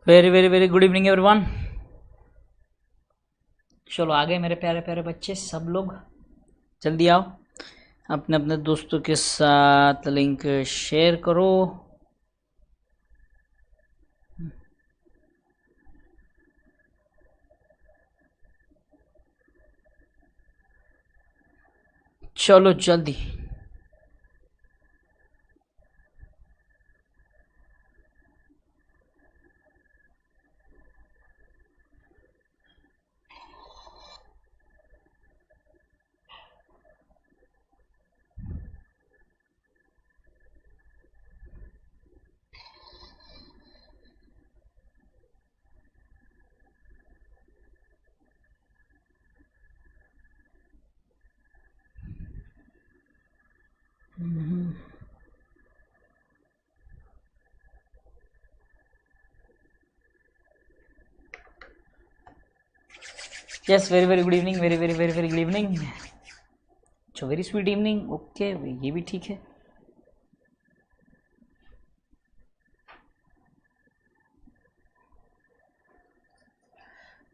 Very very very good evening everyone. चलो आ गए मेरे प्यारे प्यारे बच्चे, सब लोग जल्दी आओ, अपने अपने दोस्तों के साथ लिंक शेयर करो। चलो जल्दी। Yes, very very good evening, very very very very good evening. अच्छा, वेरी स्वीट इवनिंग। ओके, ये भी ठीक है।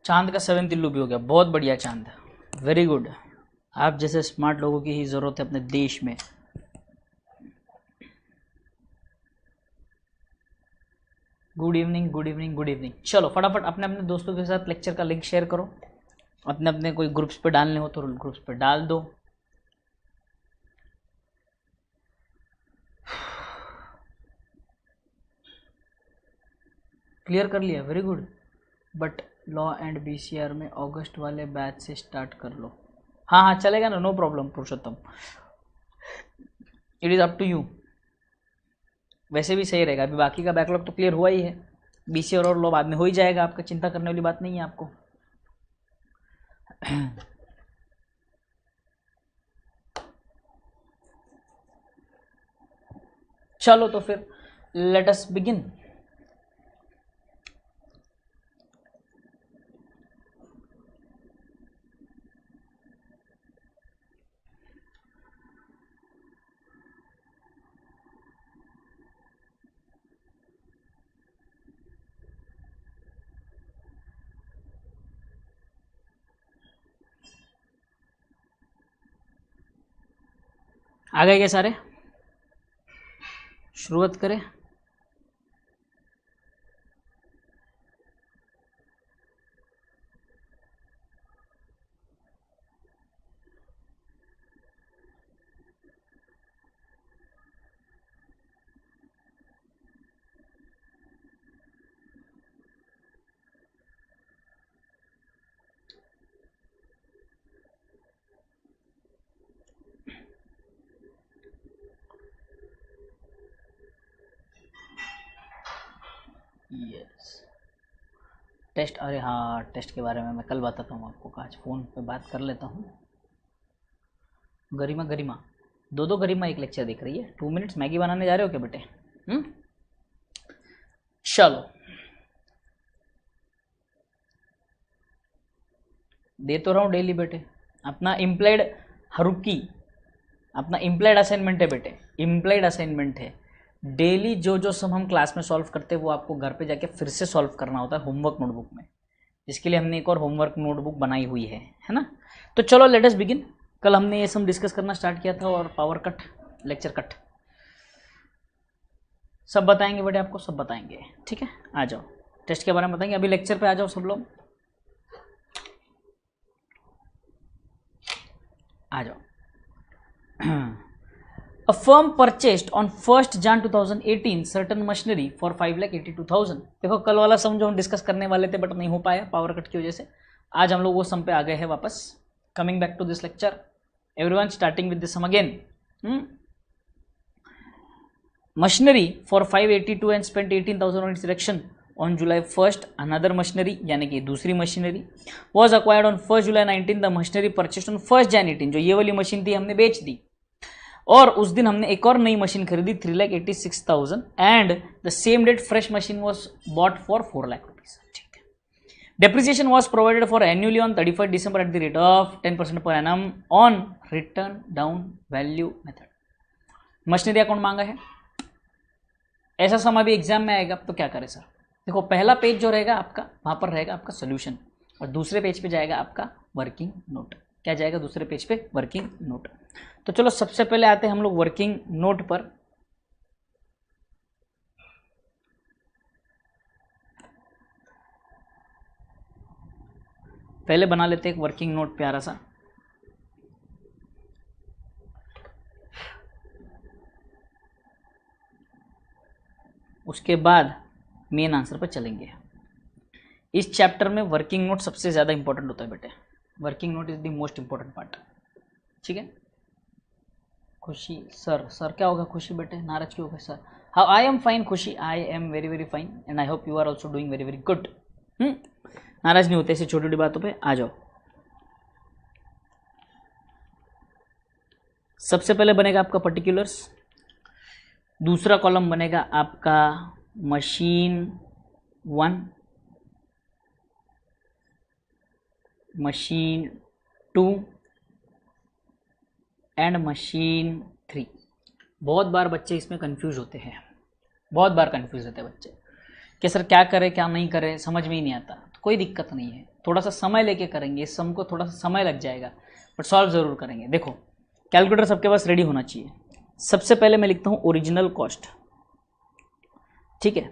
चांद का 7 तिल्लू भी हो गया, बहुत बढ़िया चांद, वेरी गुड। आप जैसे स्मार्ट लोगों की ही जरूरत है अपने देश में। Good evening good evening good evening. चलो फटाफट अपने अपने दोस्तों के साथ लेक्चर का लिंक शेयर करो। अपने अपने कोई ग्रुप्स पे डालने हो तो ग्रुप्स पे डाल दो। क्लियर कर लिया, very good. But law and BCR में अगस्त वाले बैच से स्टार्ट कर लो। हाँ हाँ चलेगा ना, no problem Purushottam, it is up to you. वैसे भी सही रहेगा, अभी बाकी का बैकलॉग तो क्लियर हुआ ही है, बीसीआर और लॉ बाद में हो ही जाएगा, आपका चिंता करने वाली बात नहीं है आपको। चलो तो फिर लेट अस बिगिन। आ गए क्या सारे? शुरुआत करें। यस, टेस्ट, अरे हाँ टेस्ट के बारे में मैं कल बताता हूँ आपको, आज फ़ोन पे बात कर लेता हूँ। गरिमा गरिमा, दो गरिमा एक लेक्चर देख रही है। 2 मिनट्स मैगी बनाने जा रहे हो क्या बेटे? चलो दे तो रहा हूँ डेली बेटे। अपना इम्प्लाइड हरुकी, अपना इम्प्लाइड असाइनमेंट है बेटे, इम्प्लाइड असाइनमेंट है। डेली जो जो सम हम क्लास में सॉल्व करते हैं वो आपको घर पे जाके फिर से सॉल्व करना होता है होमवर्क नोटबुक में, जिसके लिए हमने एक और होमवर्क नोटबुक बनाई हुई है ना। तो चलो लेट अस बिगिन। कल हमने ये सम डिस्कस करना स्टार्ट किया था, और पावर कट, लेक्चर कट सब बताएंगे बेटे, आपको सब बताएंगे, ठीक है। आ जाओ, टेस्ट के बारे में बताएंगे, अभी लेक्चर पे आ जाओ सब लोग, आ जाओ। A firm purchased on 1st Jan 2018 certain machinery for 5,82,000। देखो कल वाला सम जो हम डिस्कस करने वाले थे बट नहीं हो पाया पावर कट की वजह से, आज हम लोग वो सम पे आ गए हैं वापस। Coming back to this lecture everyone, starting with this sum again. Machinery for 582 and spent 18,000 on its erection on July 1st। Another machinery यानी कि दूसरी machinery was acquired on 1st July 19। The machinery purchased on 1st Jan 18। जो ये वाली machine थी हमने बेच दी, और उस दिन हमने एक और नई मशीन खरीदी 3,86,000 and the same date fresh machine was bought for 4 lakh rupees. ठीक है। Depreciation was provided for annually on 31 December at the rate of 10% per annum on written down value method. Machinery account मांगा है, ऐसा सम अभी exam में आएगा तो क्या करें सर? देखो पहला पेज जो रहेगा आपका, वहाँ पर रहेगा आपका सोल्यूशन, और दूसरे पेज पे जाएगा आपका वर्किंग नोट। क्या जाएगा दूसरे पेज पे? Working note. तो चलो सबसे पहले आते हैं हम लोग वर्किंग नोट पर। पहले बना लेते हैं एक वर्किंग नोट प्यारा सा। उसके बाद मेन आंसर पर चलेंगे। इस चैप्टर में वर्किंग नोट सबसे ज़्यादा इंपॉर्टेंट होता है बेटे। Working note is the most important part. ठीक है। खुशी सर, सर क्या होगा खुशी बेटे? नाराज क्यों होगा sir? How? I am fine Khushi, I am very very fine and I hope you are also doing very very good. नाराज नहीं होते ऐसी छोटी छोटी बातों पे। आ जाओ, सबसे पहले बनेगा आपका पर्टिकुलर्स, दूसरा कॉलम बनेगा आपका मशीन 1, मशीन 2 एंड मशीन 3। बहुत बार बच्चे इसमें कंफ्यूज होते हैं, बहुत बार कंफ्यूज होते हैं बच्चे कि सर क्या करें क्या नहीं करें, समझ में ही नहीं आता। तो कोई दिक्कत नहीं है, थोड़ा सा समय लेके करेंगे, इस सम को थोड़ा सा समय लग जाएगा बट सॉल्व ज़रूर करेंगे। देखो कैलकुलेटर सबके पास रेडी होना चाहिए। सबसे पहले मैं लिखता हूँ ओरिजिनल कॉस्ट। ठीक है,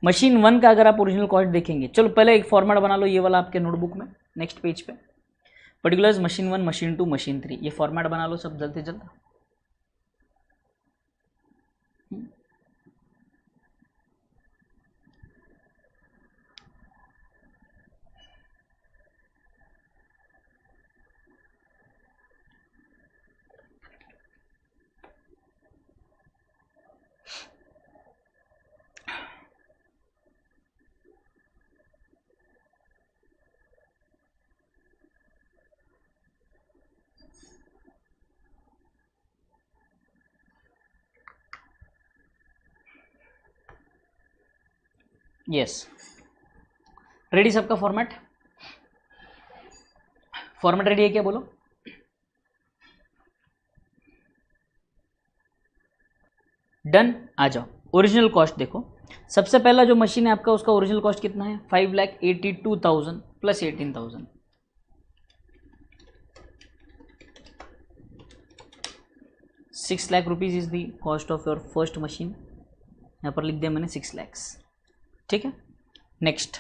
मशीन 1 का अगर आप ओरिजिनल कॉस्ट देखेंगे, चलो पहले एक फॉर्मेट बना लो ये वाला आपके नोटबुक में, नेक्स्ट पेज पे पर्टिकुलर्स मशीन 1, मशीन 2, मशीन 3, ये फॉर्मेट बना लो सब जल्द से जल्द। यस, रेडी सबका फॉर्मेट? फॉर्मेट रेडी है क्या बोलो? डन। आ जाओ, ओरिजिनल कॉस्ट देखो। सबसे पहला जो मशीन है आपका उसका ओरिजिनल कॉस्ट कितना है? 5,82,000 plus 18,000। 6 lakh rupees is the cost of your first machine. यहाँ पर लिख दिया मैंने 6 lakhs। ठीक है, next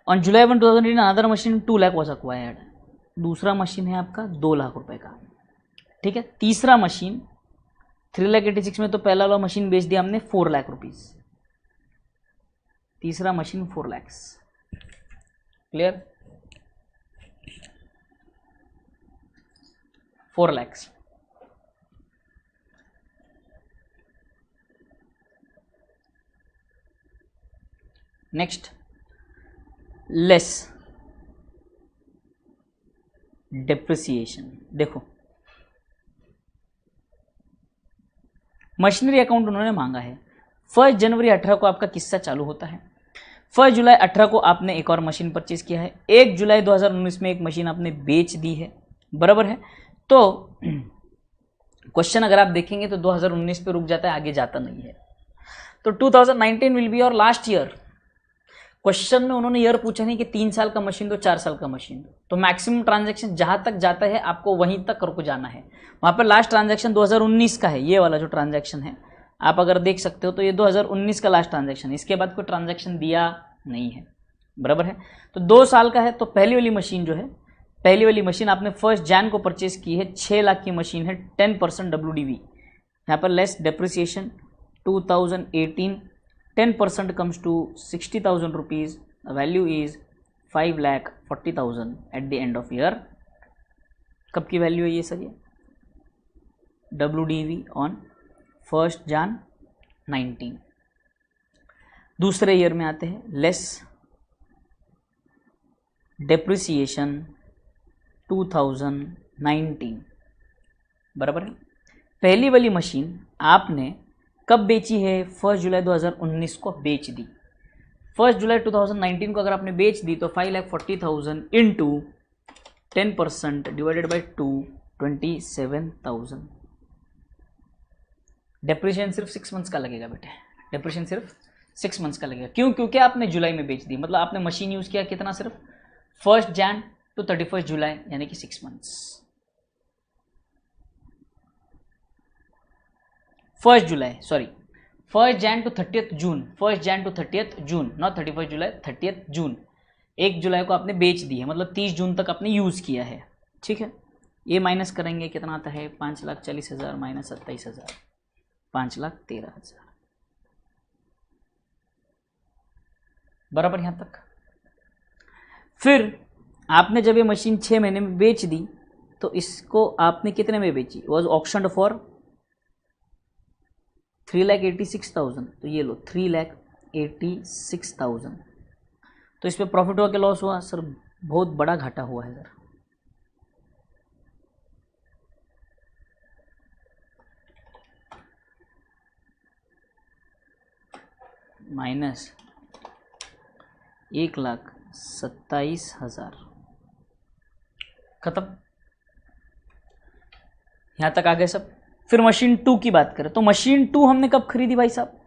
on July 1, 2018 another machine 2 lakh was acquired. दूसरा मशीन है आपका 2 लाख रुपए का। ठीक है, तीसरा मशीन 3,86,000 में तो पहला वाला मशीन बेच दिया हमने 4 लाख रुपीज। तीसरा machine 4 lakhs। Clear? 4 lakhs। Next less depreciation. देखो मशीनरी अकाउंट उन्होंने मांगा है। 1 जनवरी 18 को आपका किस्सा चालू होता है। 1 जुलाई 18 को आपने एक और मशीन परचेज किया है। 1 जुलाई 2019 में एक मशीन आपने बेच दी है, बराबर है। तो क्वेश्चन अगर आप देखेंगे तो 2019 पे रुक जाता है, आगे जाता नहीं है। तो 2019 will be your last year. Question में उन्होंने ईयर पूछा नहीं कि 3 साल का मशीन दो, 4 साल का मशीन दो। तो मैक्सिमम ट्रांजैक्शन जहां तक जाता है आपको वहीं तक रुक जाना है। वहां पर लास्ट ट्रांजैक्शन 2019 का है, ये वाला जो ट्रांजैक्शन है आप अगर देख सकते हो तो ये 2019 का लास्ट ट्रांजैक्शन है। इसके बाद कोई ट्रांजैक्शन दिया नहीं है, बराबर है। तो 2 साल का है। तो पहली वाली मशीन जो है, पहली वाली मशीन आपने 1 जैन को परचेज की है, 6 लाख की मशीन है, 10% WDV। यहाँ पर less depreciation 2018, 10% comes to 60,000 rupees. The value is 5,40,000 at the end of year. कब की वैल्यू है ये सर? ये WDV on 1 Jan 19। दूसरे ईयर में आते हैं, लेस डेप्रिसिएशन 2019, बराबर है। पहली वाली मशीन आपने कब बेची है? 1 जुलाई 2019 को बेच दी। 1 जुलाई 2019 को अगर आपने बेच दी तो 5,40,000 इंटू 10% डिवाइडेड बाई 2, 27,000। डेप्रिसिएशन सिर्फ 6 मंथ्स का लगेगा बेटे, डेप्रिसिएशन सिर्फ 6 मंथ्स का लगेगा। क्यों? क्योंकि आपने जुलाई में बेच दी, मतलब आपने मशीन यूज़ किया कितना, सिर्फ 1 जैन टू 31 जुलाई, यानी कि 6 months. 1 July, sorry 1 Jan to 30 June, 1 Jan to 30 June, not 31 July, 30 June. 1 जुलाई को आपने बेच दी है, मतलब 30 जून तक आपने यूज़ किया है, ठीक है। ये माइनस करेंगे कितना आता है, 5,40,000 माइनस 27,000, 5,13,000, बराबर यहाँ तक। फिर आपने जब ये मशीन 6 महीने में बेच दी तो इसको आपने कितने में बेची, वॉज ऑक्शन्ड फॉर 3,86,000, तो ये लो 3,86,000। तो इस पर प्रॉफिट हुआ कि लॉस हुआ सर? बहुत बड़ा घाटा हुआ है सर। माइनस 1,27,000, खत्म। यहां तक आ गए सब। फिर मशीन 2 की बात करें तो मशीन 2 हमने कब खरीदी भाई साहब?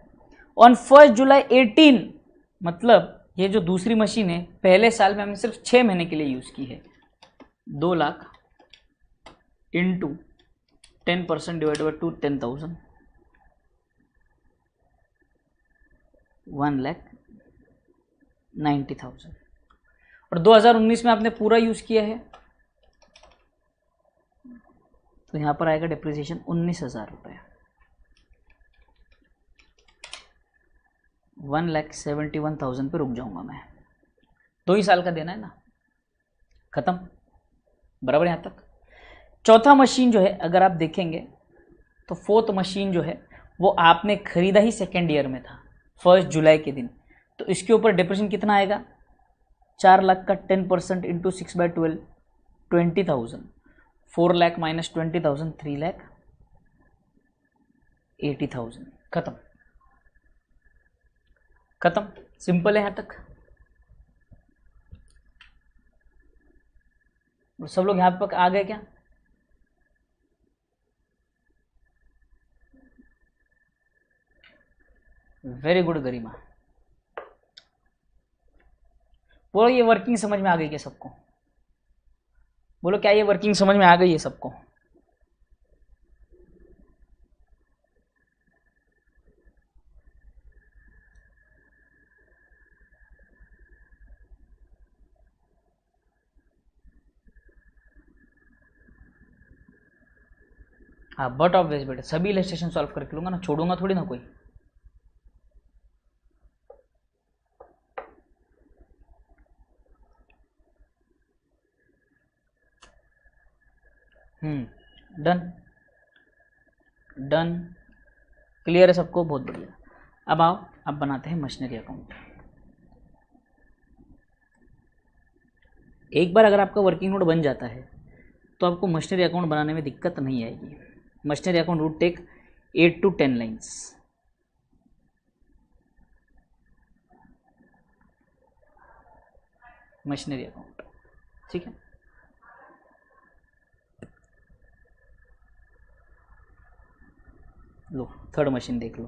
ऑन 1 जुलाई 18, मतलब ये जो दूसरी मशीन है पहले साल में हमने सिर्फ 6 महीने के लिए यूज़ की है। 2 लाख इंटू 10% डिवाइड बाई 2, 10,000, 1,90,000। और 2019 में आपने पूरा यूज़ किया है तो यहाँ पर आएगा डिप्रिसिएशन 19,000 रुपये, 1,71,000 पे रुक जाऊंगा मैं। 2 ही साल का देना है ना, खत्म, बराबर यहाँ तक। चौथा मशीन जो है अगर आप देखेंगे तो 4th मशीन जो है वो आपने खरीदा ही 2nd ईयर में था, 1 जुलाई के दिन, तो इसके ऊपर डिप्रेशन कितना आएगा? 4 लाख का 10% इंटू 6/12, 20,000, 4 लाख माइनस 20,000, 3,80,000, खत्म, खत्म, सिंपल है यहाँ तक। सब लोग यहाँ पर आ गए क्या? वेरी गुड गरिमा। बोलो ये वर्किंग समझ में आ गई क्या सबको? बोलो क्या ये वर्किंग समझ में आ गई है सबको? हाँ, बट ऑब्वियस बेटा सभी इलस्ट्रेशन सॉल्व करके लूंगा ना, छोड़ूंगा थोड़ी ना कोई। डन, डन, क्लियर है सबको? बहुत बढ़िया। अब आओ, अब बनाते हैं मशीनरी अकाउंट। एक बार अगर आपका वर्किंग नोट बन जाता है तो आपको मशीनरी अकाउंट बनाने में दिक्कत नहीं आएगी। Machinery account would take 8 to 10 lines. Machinery account, ठीक है। लो थर्ड मशीन देख लो।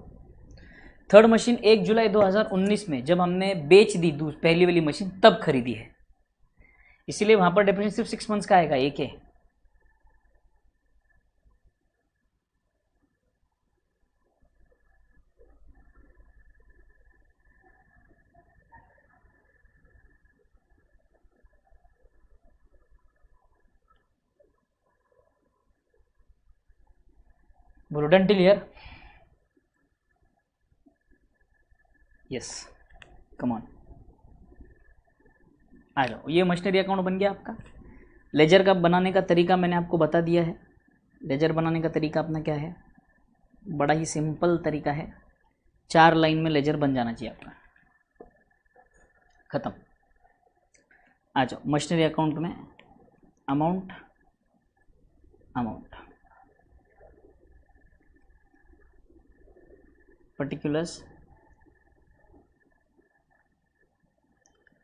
थर्ड मशीन 1 जुलाई 2019 में जब हमने बेच दी पहली वाली मशीन तब खरीदी है, इसीलिए वहां पर डिफरेंस सिर्फ 6 मंथ्स का आएगा, एक है। बोलो done till here? Yes, come on, आ जाओ। ये मशीनरी अकाउंट बन गया आपका। लेजर का बनाने का तरीका मैंने आपको बता दिया है। लेजर बनाने का तरीका अपना क्या है? बड़ा ही सिंपल तरीका है, 4 लाइन में लेजर बन जाना चाहिए आपका, खत्म। आ जाओ मशीनरी अकाउंट में, अमाउंट, अमाउंट, पर्टिकुलर्स,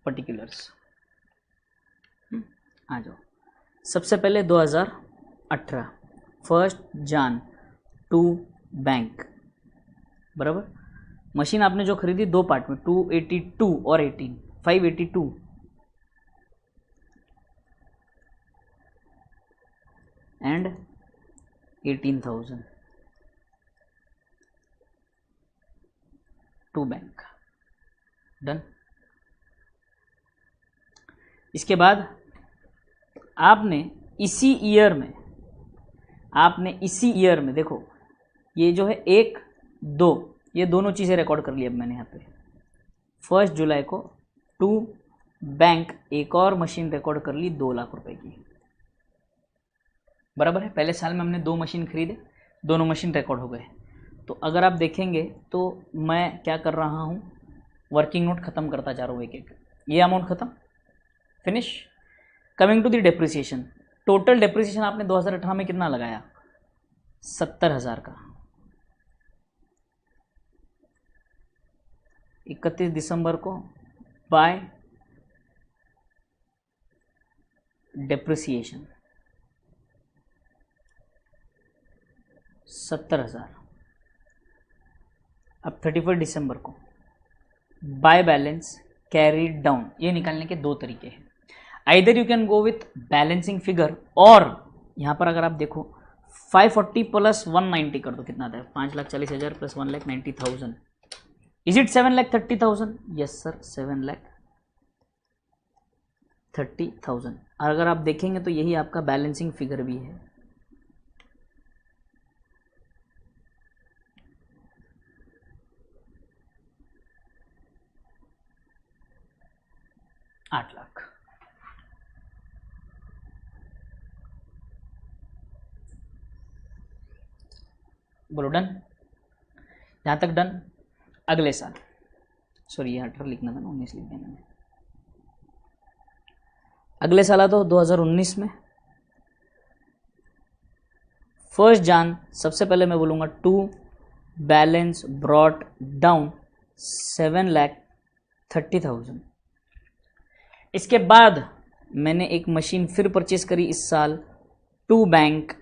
पर्टिकुलर्स, आ जाओ। सबसे पहले 2018 1 जन टू बैंक, बराबर। मशीन आपने जो खरीदी दो पार्ट में, 282 और 18, 582 एंड 18,000 टू बैंक। डन। इसके बाद आपने इसी ईयर में देखो ये जो है 1, 2 ये दोनों चीज़ें रिकॉर्ड कर ली अब मैंने यहाँ पे। 1 जुलाई को टू बैंक एक और मशीन रिकॉर्ड कर ली 2 लाख रुपए की, बराबर है। पहले साल में हमने 2 मशीन खरीदे, दोनों मशीन रिकॉर्ड हो गए। तो अगर आप देखेंगे तो मैं क्या कर रहा हूँ, वर्किंग नोट ख़त्म करता जा रहा हूँ एक एक। ये अमाउंट ख़त्म, finish. Coming to the depreciation, total depreciation आपने 2018 में कितना लगाया, 70,000 का। 31 दिसंबर को बाय डेप्रिसिएशन 70,000। अब 31 दिसंबर को बाय बैलेंस कैरीड डाउन। ये निकालने के 2 तरीके हैं, either you can go with balancing figure, और यहाँ पर अगर आप देखो 540 प्लस 190 कर दो, कितना आता है, 5,40,000 plus 1,90,000। Is it 7,30,000? Yes sir, 7,30,000। और अगर आप देखेंगे तो यही आपका बैलेंसिंग फिगर भी है। आठ लाख। बोलो डन, यहां तक डन। अगले साल, सॉरी ये 18 लिखना था ना, 19 लिख दिया मैंने। अगले साल आता 2019 में 1 जान, सबसे पहले मैं बोलूंगा टू बैलेंस ब्रॉट डाउन 7,30,000। इसके बाद मैंने एक मशीन फिर परचेज करी इस साल, टू बैंक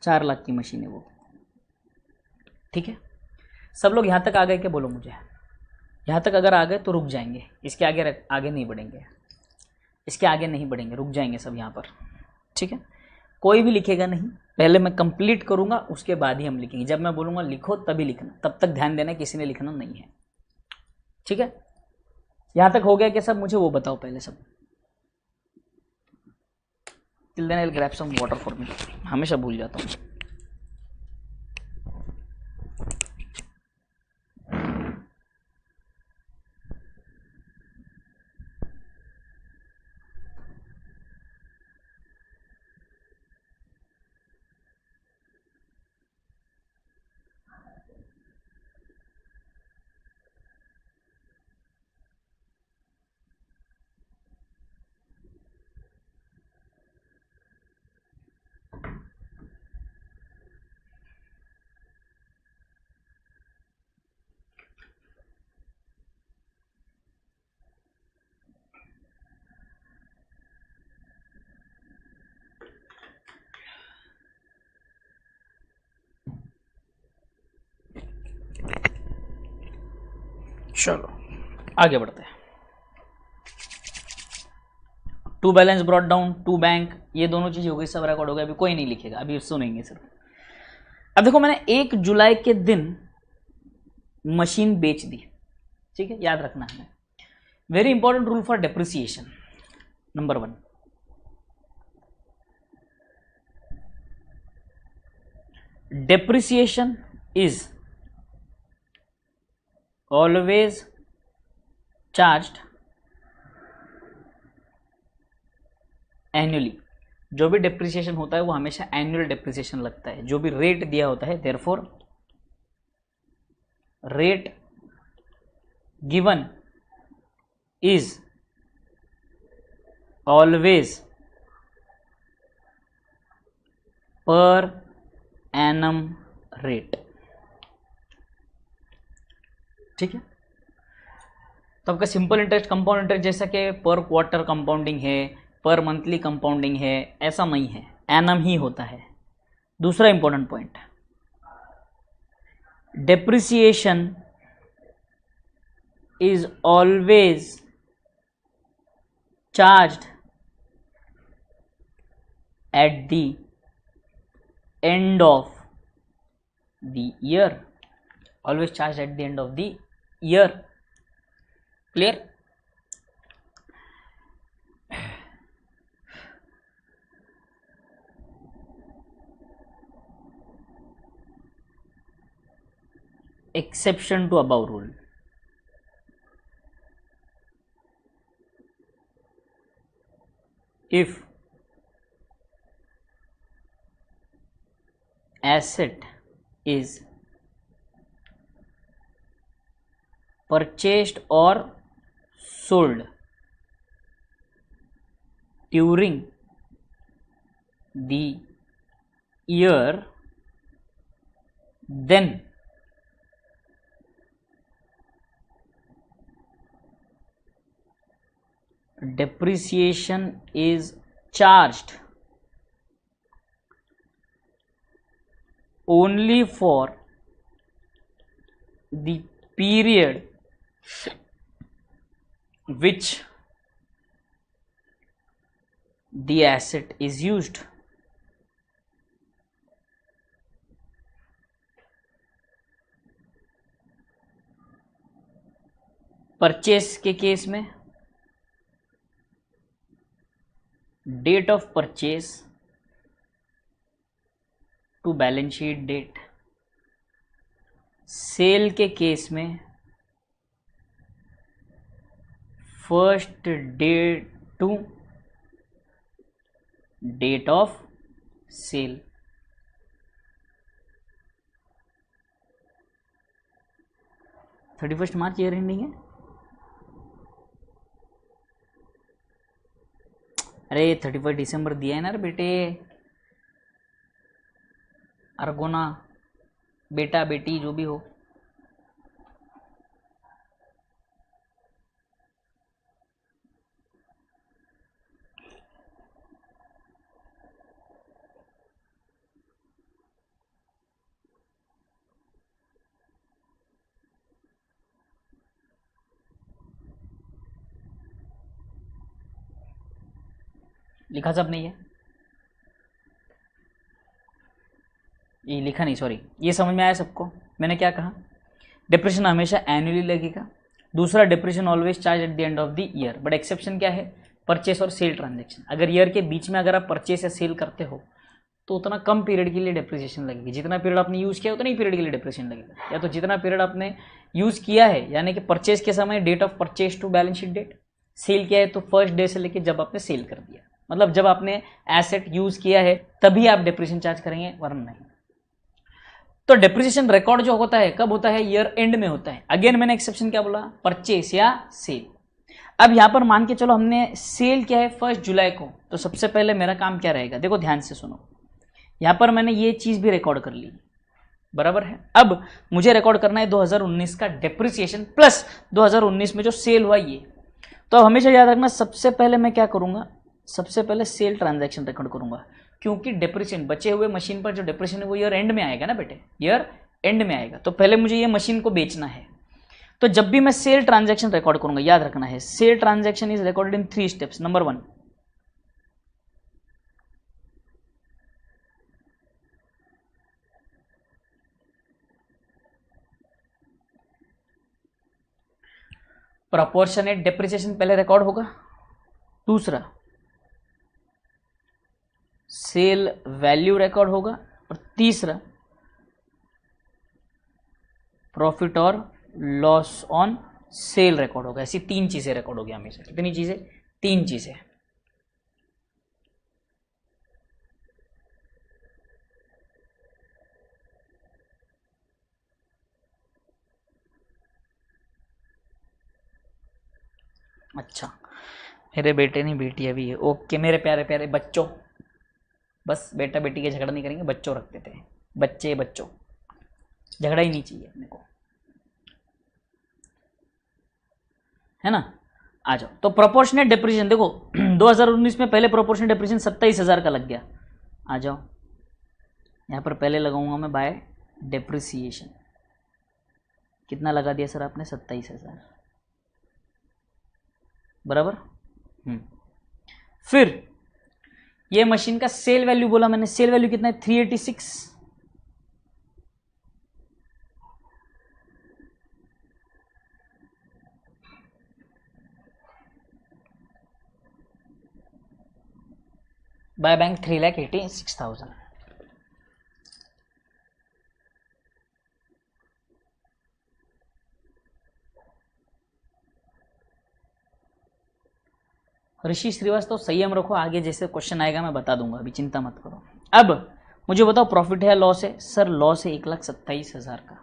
4 लाख की मशीन है वो, ठीक है। सब लोग यहां तक आ गए क्या, बोलो मुझे। यहां तक अगर आ गए तो रुक जाएंगे, इसके आगे नहीं बढ़ेंगे, इसके आगे नहीं बढ़ेंगे, रुक जाएंगे सब यहाँ पर, ठीक है। कोई भी लिखेगा नहीं, पहले मैं कंप्लीट करूंगा उसके बाद ही हम लिखेंगे। जब मैं बोलूंगा लिखो तभी लिखना, तब तक ध्यान देना किसी ने लिखना नहीं है, ठीक है। यहां तक हो गया क्या सब, मुझे वो बताओ पहले सब। Till then I will grab some water for me, हमेशा भूल जाता हूँ। चलो आगे बढ़ते हैं। To balance brought down, to bank, ये दोनों चीजें हो गई, सब रिकॉर्ड हो गया। अभी कोई नहीं लिखेगा, अभी सुनेंगे सिर्फ। अब देखो मैंने 1 जुलाई के दिन मशीन बेच दी, ठीक है, याद रखना है। Very important rule for depreciation, number 1, depreciation is always charged annually. जो भी डेप्रिसिएशन होता है वो हमेशा एनुअल डेप्रिसिएशन लगता है, जो भी रेट दिया होता है। Therefore rate given is always per annum rate, ठीक है। तो आपका सिंपल इंटरेस्ट, कंपाउंड इंटरेस्ट जैसा कि पर क्वार्टर कंपाउंडिंग है, पर मंथली कंपाउंडिंग है, ऐसा नहीं है, एनम ही होता है। दूसरा important point, depreciation is always charged at the end of the year. Always charged at the end of the year. Clear? Exception to above rule. If asset is purchased or sold during the year, then depreciation is charged only for the period which the asset is used. Purchase के case में date of purchase to balance sheet date, sale के case में first date to date of sale. March year ending है. अरे 31 दिसंबर दिया है ना बेटे. अर्गोना बेटा बेटी जो भी हो. लिखा सब नहीं है, ये लिखा नहीं, सॉरी. ये समझ में आया सबको? मैंने क्या कहा? डिप्रेशन हमेशा एनुअली लगेगा. दूसरा, depression always charge at the end of the year. But exception क्या है? परचेस और सेल ट्रांजैक्शन. अगर ईयर के बीच में अगर आप परचेस या सेल करते हो तो उतना कम पीरियड के लिए डिप्रिसिएशन लगेगी. जितना पीरियड आपने यूज़ किया उतना ही पीरियड के लिए डिप्रिसिएशन लगेगा. या तो जितना पीरियड आपने यूज़ किया है, यानी कि परचेस के समय date of purchase to balance sheet date, sale किया है तो फर्स्ट डे से लेकर जब आपने सेल कर दिया, मतलब जब आपने एसेट यूज किया है तभी आप डिप्रिसिएशन चार्ज करेंगे, वरना नहीं. तो डिप्रिसिएशन रिकॉर्ड जो होता है कब होता है? ईयर एंड में होता है. अगेन मैंने एक्सेप्शन क्या बोला? परचेस या सेल. अब यहां पर मान के चलो हमने सेल किया है 1 जुलाई को, तो सबसे पहले मेरा काम क्या रहेगा? देखो ध्यान से सुनो. यहां पर मैंने ये चीज भी रिकॉर्ड कर ली, बराबर है. अब मुझे रिकॉर्ड करना है 2019 का डिप्रिसिएशन प्लस 2019 में जो सेल हुआ ये. तो हमेशा याद रखना, सबसे पहले मैं क्या करूंगा? सबसे पहले सेल ट्रांजैक्शन रिकॉर्ड करूंगा, क्योंकि डिप्रिसिएशन बचे हुए मशीन पर जो डिप्रिसिएशन है वो ईयर एंड में आएगा ना बेटे, ईयर एंड में आएगा. तो पहले मुझे ये मशीन को बेचना है. तो जब भी मैं सेल ट्रांजैक्शन रिकॉर्ड करूंगा, याद रखना है sale transaction is recorded in 3 steps. Number 1, proportionate depreciation पहले रिकॉर्ड होगा. दूसरा, सेल वैल्यू रिकॉर्ड होगा. और तीसरा, प्रॉफिट और लॉस ऑन सेल रिकॉर्ड होगा. ऐसी 3 चीजें रिकॉर्ड होगी हमेशा. कितनी चीजें? 3 चीजें. अच्छा, मेरे बेटे नहीं बेटी अभी है. ओके मेरे प्यारे प्यारे बच्चों, बस बेटा बेटी के झगड़ा नहीं करेंगे, बच्चों रखते थे. बच्चे बच्चों, झगड़ा ही नहीं चाहिए अपने को, है ना. आ जाओ. तो प्रोपोर्शनेट डिप्रिसिएशन देखो 2019 में पहले प्रोपोर्शनेट डिप्रिसिएशन 27,000 का लग गया. आ जाओ, यहाँ पर पहले लगाऊंगा मैं बाय डिप्रिसिएशन. कितना लगा दिया सर आपने? 27,000 बराबर। फिर ये मशीन का सेल वैल्यू बोला मैंने, सेल वैल्यू कितना है? 386। By bank 3,86,000। ऋषि श्रीवास्तव संयम रखो, आगे जैसे क्वेश्चन आएगा मैं बता दूंगा, अभी चिंता मत करो। अब मुझे बताओ प्रॉफिट है या लॉस है? सर लॉस है 1,27,000 का।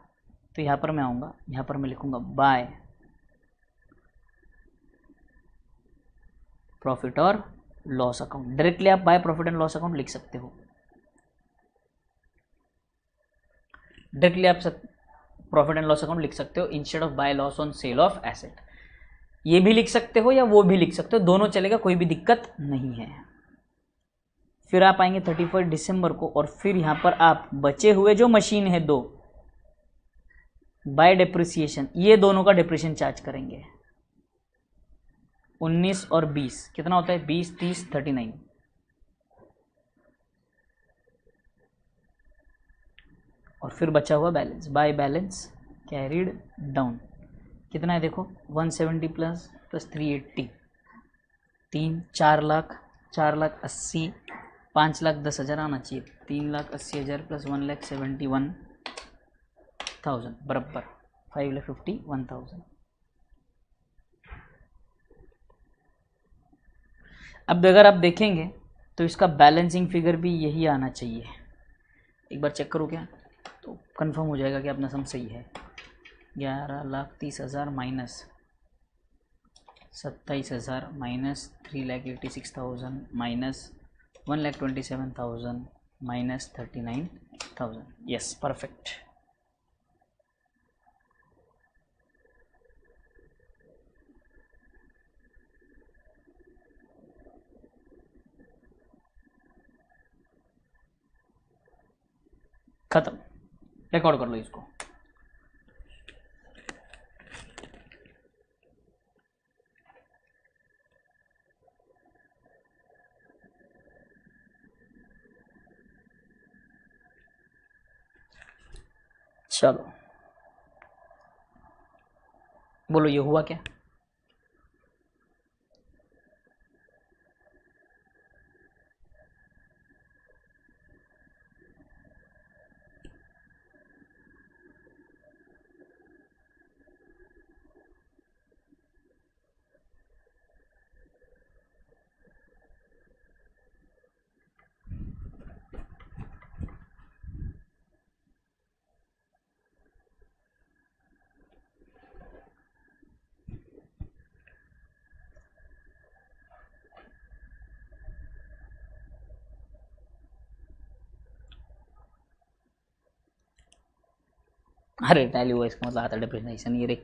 तो यहां पर मैं आऊंगा, यहां पर मैं लिखूंगा बाय प्रॉफिट और लॉस अकाउंट। डायरेक्टली आप by profit and loss account लिख सकते हो, डायरेक्टली आप प्रॉफिट एंड लॉस अकाउंट लिख सकते हो instead of by loss on cell of asset. ये भी लिख सकते हो या वो भी लिख सकते हो, दोनों चलेगा, कोई भी दिक्कत नहीं है। फिर आप आएंगे 31 दिसंबर को और फिर यहां पर आप बचे हुए जो मशीन है दो बाय डेप्रिसिएशन, ये दोनों का डेप्रिसिएशन चार्ज करेंगे। 19 और 20 कितना होता है? 20, 30, 39। और फिर बचा हुआ balance, by balance carried down कितना है? देखो 170 प्लस 380, 4,80,000, 5,10,000 आना चाहिए। 3,80,000 प्लस 1,71,000 बराबर 5,51,000। अब अगर आप देखेंगे तो इसका बैलेंसिंग फिगर भी यही आना चाहिए। एक बार चेक करो क्या, तो कंफर्म हो जाएगा कि अपना सम सही है। 11,30,000 minus 27,000 minus 3,86,000 minus 1,27,000 minus 39,000। Yes perfect. खत्म, रिकॉर्ड कर लो इसको। चलो बोलो ये हुआ क्या? अरे टैली हुआ इसका मतलब आता डेप्रिसिएशन ये रे।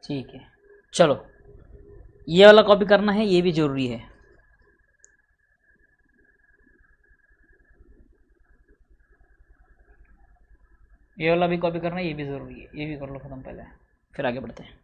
ठीक है चलो, ये वाला कॉपी करना है, ये भी जरूरी है। ये वाला भी कॉपी करना है, ये भी जरूरी है, ये भी कर लो खत्म पहले, फिर आगे बढ़ते हैं।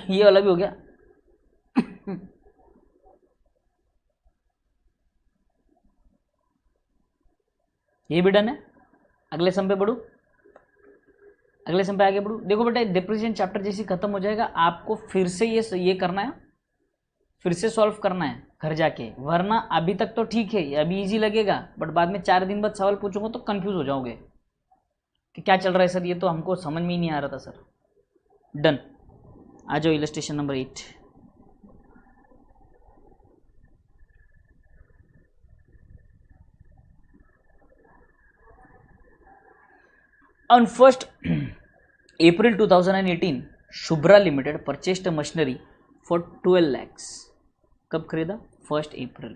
ये वाला भी हो गया। ये भी डन है। अगले सम पे बढ़ू, अगले सम पे आगे बढ़ू। देखो बेटा डिप्रिसिएशन चैप्टर जैसे खत्म हो जाएगा आपको फिर से ये करना है, फिर से सॉल्व करना है घर जाके, वरना अभी तक तो ठीक है, अभी इजी लगेगा, बट बाद में 4 दिन बाद सवाल पूछूंगा तो कंफ्यूज हो जाओगे कि क्या चल रहा है सर, ये तो हमको समझ में ही नहीं आ रहा था सर। डन, आ जाओ illustration number 8। On 1st April 2018, Shubhra limited purchased machinery for 12 lakhs। कब खरीदा? 1st April।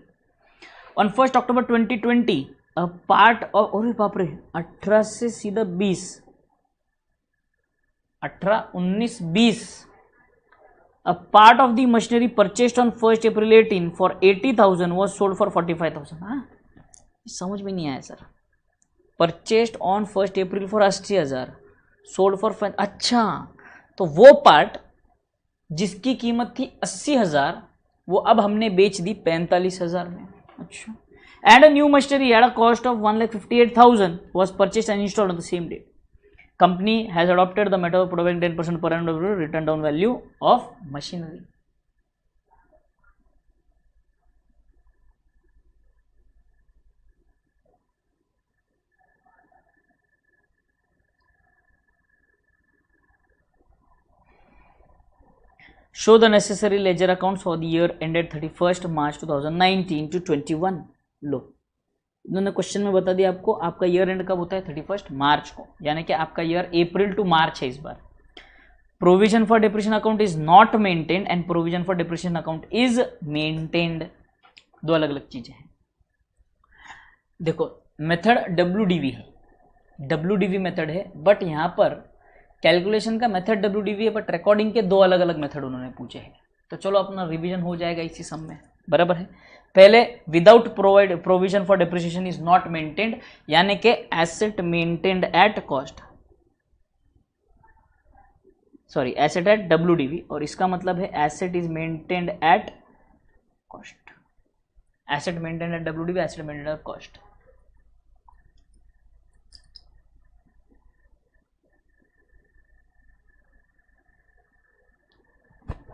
On 1st October 2020, a part of, अरे बाप रे, 18 से सीधा 20, 18, 19, 20, a part of the machinery purchased on 1st April 18 for 80,000 was sold for 45,000। हाँ, समझ में नहीं आया sir. Purchased on 1st April for 80,000, sold for, अच्छा तो वो पार्ट जिसकी कीमत थी 80,000 वो अब हमने बेच दी 45,000 में। अच्छा, and a new machinery at a cost of 1,58,000 was purchased and installed on the same date. Company has adopted the method of providing 10% per annum return down value of machinery. Show the necessary ledger accounts for the year ended 31st March 2019 to 21। लो, इन्होंने question में बता दिया आपको आपका year and कब होता है, 31st मार्च को, यानी कि आपका ईयर अप्रैल टू मार्च है इस बार। Provision for depreciation account is not maintained and provision for depreciation account is maintained, दो अलग अलग चीजें हैं। देखो मेथड WDV है, WDV मेथड है, बट यहां पर कैलकुलेशन का मेथड WDV है, बट रिकॉर्डिंग के दो अलग अलग मेथड उन्होंने पूछे हैं। तो चलो अपना रिवीजन हो जाएगा इसी सम में, बराबर है। पहले without provision for depreciation is not maintained, यानी कि asset maintained at cost, sorry asset eight WDV, और इसका मतलब है asset is maintained at cost, asset maintained eight WDV, asset maintained at cost.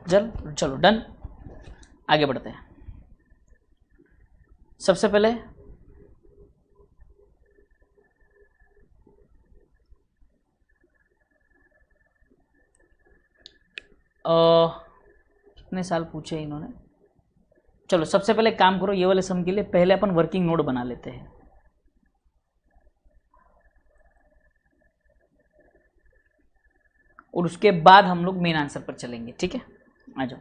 चलो डन, आगे बढ़ते हैं। सबसे पहले कितने साल पूछे इन्होंने, चलो सबसे पहले काम करो, ये वाले सम के लिए पहले अपन वर्किंग नोट बना लेते हैं। और उसके बाद हम लोग मेन आंसर पर चलेंगे, ठीक है, आ जाओ।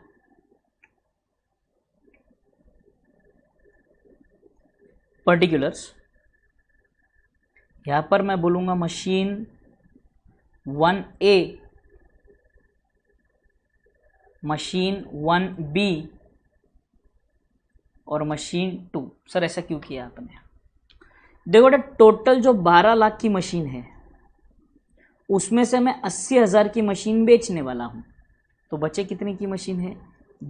पर्टिकुलर्स, यहां पर मैं बोलूंगा मशीन 1A, मशीन 1B और मशीन 2। सर ऐसा क्यों किया आपने? देखो बेटा टोटल जो 12 लाख की मशीन है उसमें से मैं 80,000 की मशीन बेचने वाला हूं, तो बचे कितने की मशीन है?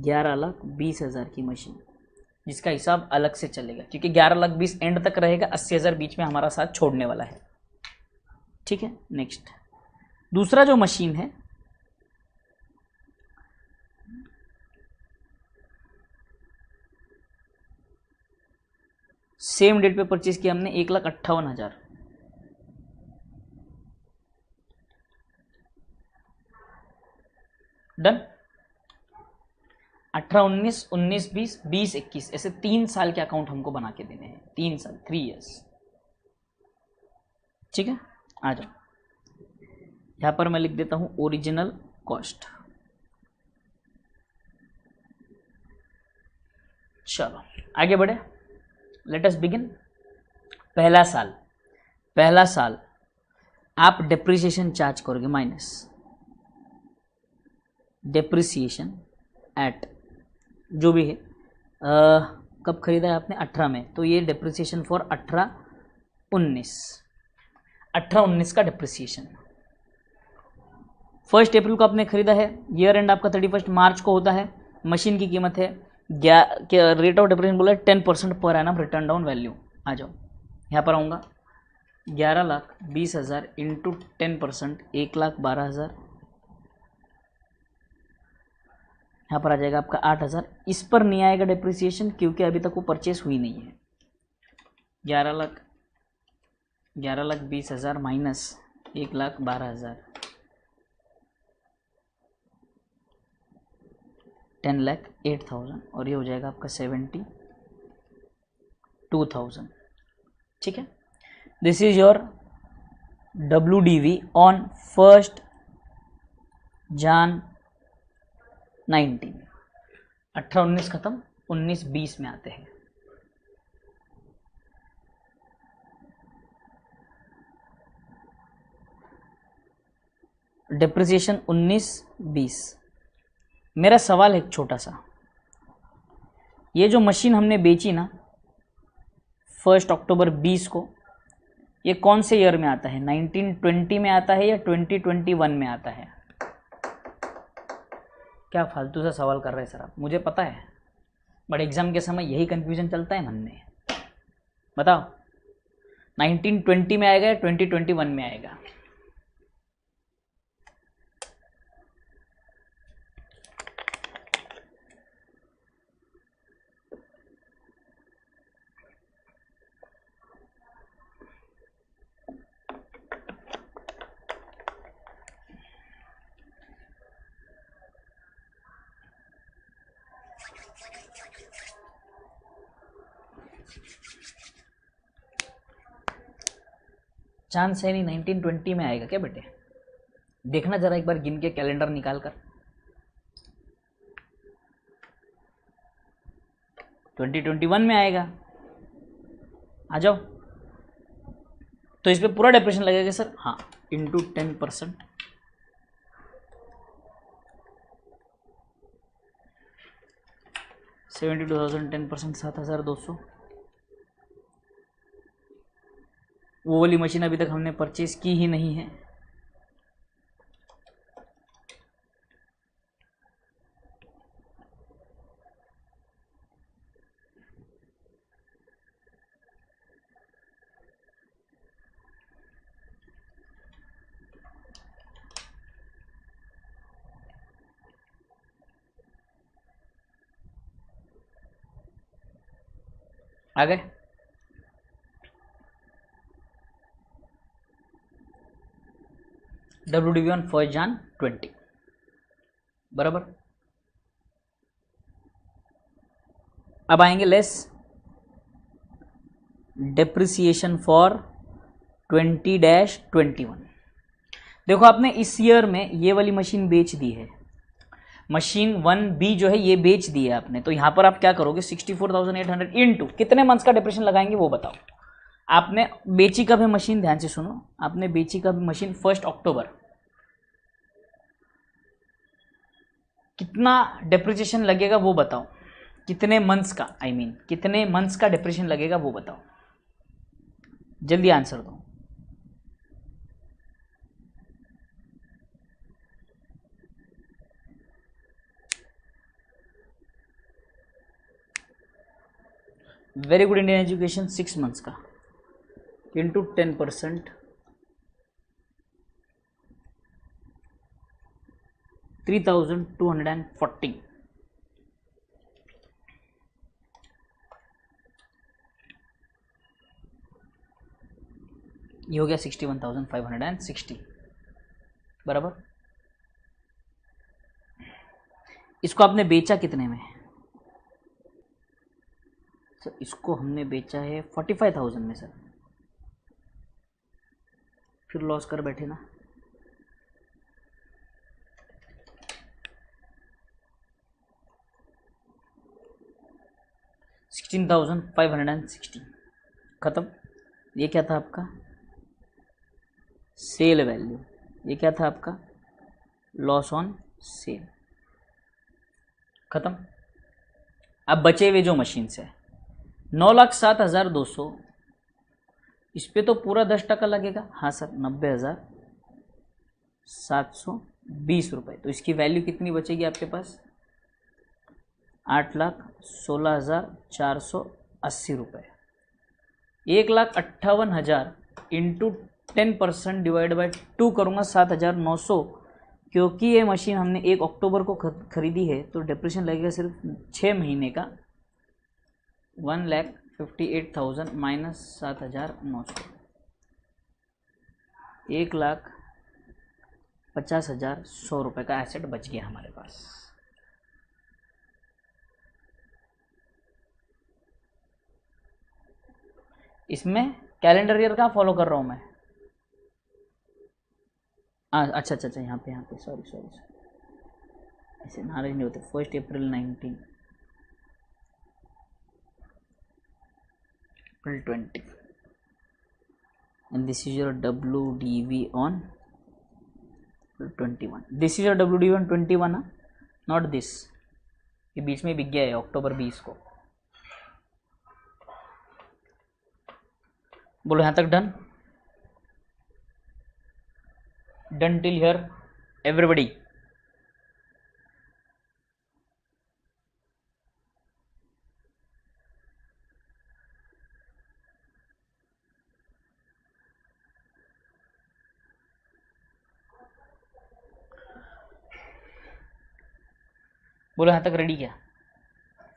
11,20,000 की मशीन, जिसका हिसाब अलग से चलेगा क्योंकि 11,20,000 एंड तक रहेगा, 80,000 बीच में हमारा साथ छोड़ने वाला है, ठीक है। नेक्स्ट दूसरा जो मशीन है सेम डेट पे परचेज किया हमने 1,58,000, डन। 18, 19, 19, 20, 20, 21 ऐसे 3 साल के अकाउंट हमको बना के देने हैं, 3 साल, 3 years, ठीक है। आ जाओ, यहां पर मैं लिख देता हूं ओरिजिनल कॉस्ट। चलो आगे बढ़े, लेट अस बिगिन। पहला साल आप डेप्रिसिएशन चार्ज करोगे, माइनस डेप्रिसिएशन एट जो भी है, कब खरीदा है आपने? 18 में, तो ये डेप्रिसिएशन फॉर 18, 19 का डेप्रिसिएशन 1 अप्रैल को आपने खरीदा है, ईयर एंड आपका 31 मार्च को होता है, मशीन की कीमत है रेट ऑफ डेप्रिसिएशन बोला है 10% per annum written down value. आ जाओ यहाँ पर आऊँगा, 11,20,000 इंटू 10% 1,12,000, यहाँ पर आ जाएगा आपका 8,000। इस पर नहीं आएगा डेप्रिसिएशन क्योंकि अभी तक वो परचेस हुई नहीं है। 11,20,000 माइनस 1,12,000 10,08,000 और ये हो जाएगा आपका 72,000। ठीक है, this is your WDV on 1 Jan 19। 18-19 खत्म, 19-20 में आते हैं। डेप्रिसिएशन 19-20। मेरा सवाल है एक छोटा सा, ये जो मशीन हमने बेची ना 1 अक्टूबर 20 को, ये कौन से ईयर में आता है? 1920 में आता है या 2021 में आता है? क्या फालतू सा सवाल कर रहे हैं सर आप, मुझे पता है, बट एग्जाम के समय यही कंफ्यूजन चलता है मन में। बताओ 1920 में आएगा या 2021 में आएगा? चांस है नहीं 1920 में आएगा क्या बेटे? देखना जरा एक बार गिन के कैलेंडर निकाल कर। 2021 में आएगा। आ जाओ, तो इस पे पूरा डेप्रेशन लगेगा सर? हाँ, इंटू 10%। $72,000 10% 7,200। वो वाली मशीन अभी तक हमने परचेज की ही नहीं है। आ गए? WDV ऑन 1 Jan 20 बराबर। अब आएंगे लेस डेप्रिसिएशन फॉर 20-21। देखो आपने इस ईयर में ये वाली मशीन बेच दी है, मशीन 1B जो है ये बेच दी है आपने, तो यहां पर आप क्या करोगे? 64,800 इंटू कितने मंथ्स का डेप्रिसिएशन लगाएंगे वो बताओ। आपने बेची कब है मशीन? ध्यान से सुनो, आपने बेची कब मशीन? 1 अक्टूबर। कितना डेप्रिसिएशन लगेगा वो बताओ, कितने मंथ्स का, कितने मंथ्स का डेप्रिसिएशन लगेगा वो बताओ, जल्दी आंसर दो। Very good Indian education, 6 months का इंटू 10% 3,240। ये हो गया 61,560 बराबर। इसको आपने बेचा कितने में? सर इसको हमने बेचा है 45,000 में सर। फिर लॉस कर बैठे ना। $16,560 खत्म। ये क्या था आपका? Sale value. ये क्या था आपका? Loss on sale. खत्म। अब बचे हुए जो मशीन्स है 9,07,200, इस पे तो पूरा 10% लगेगा। हाँ सर, 90,700 20 रुपये। तो इसकी वैल्यू कितनी बचेगी आपके पास? 8,16,480 रुपये। 1,58,000 इंटू 10% डिवाइड बाई 2 करूँगा 7,900। क्योंकि ये मशीन हमने 1 अक्टूबर को खरीदी है तो डिप्रेशन लगेगा सिर्फ 6 महीने का। 1,58,000 माइनस 7,900, 1,50,100 रुपये का एसेट बच गया हमारे पास। इसमें कैलेंडर ईयर का फॉलो कर रहा हूँ मैं। अच्छा, यहाँ पे सॉरी ऐसे नाराज नहीं होते। 1 अप्रैल 19, April 20, and this is your WDV on 21. This is your WDV on 21, not this. ये बीच में बिक गया है अक्टूबर 20 को। बोलो यहाँ तक done? Done till here everybody? बोलो यहाँ तक रेडी क्या?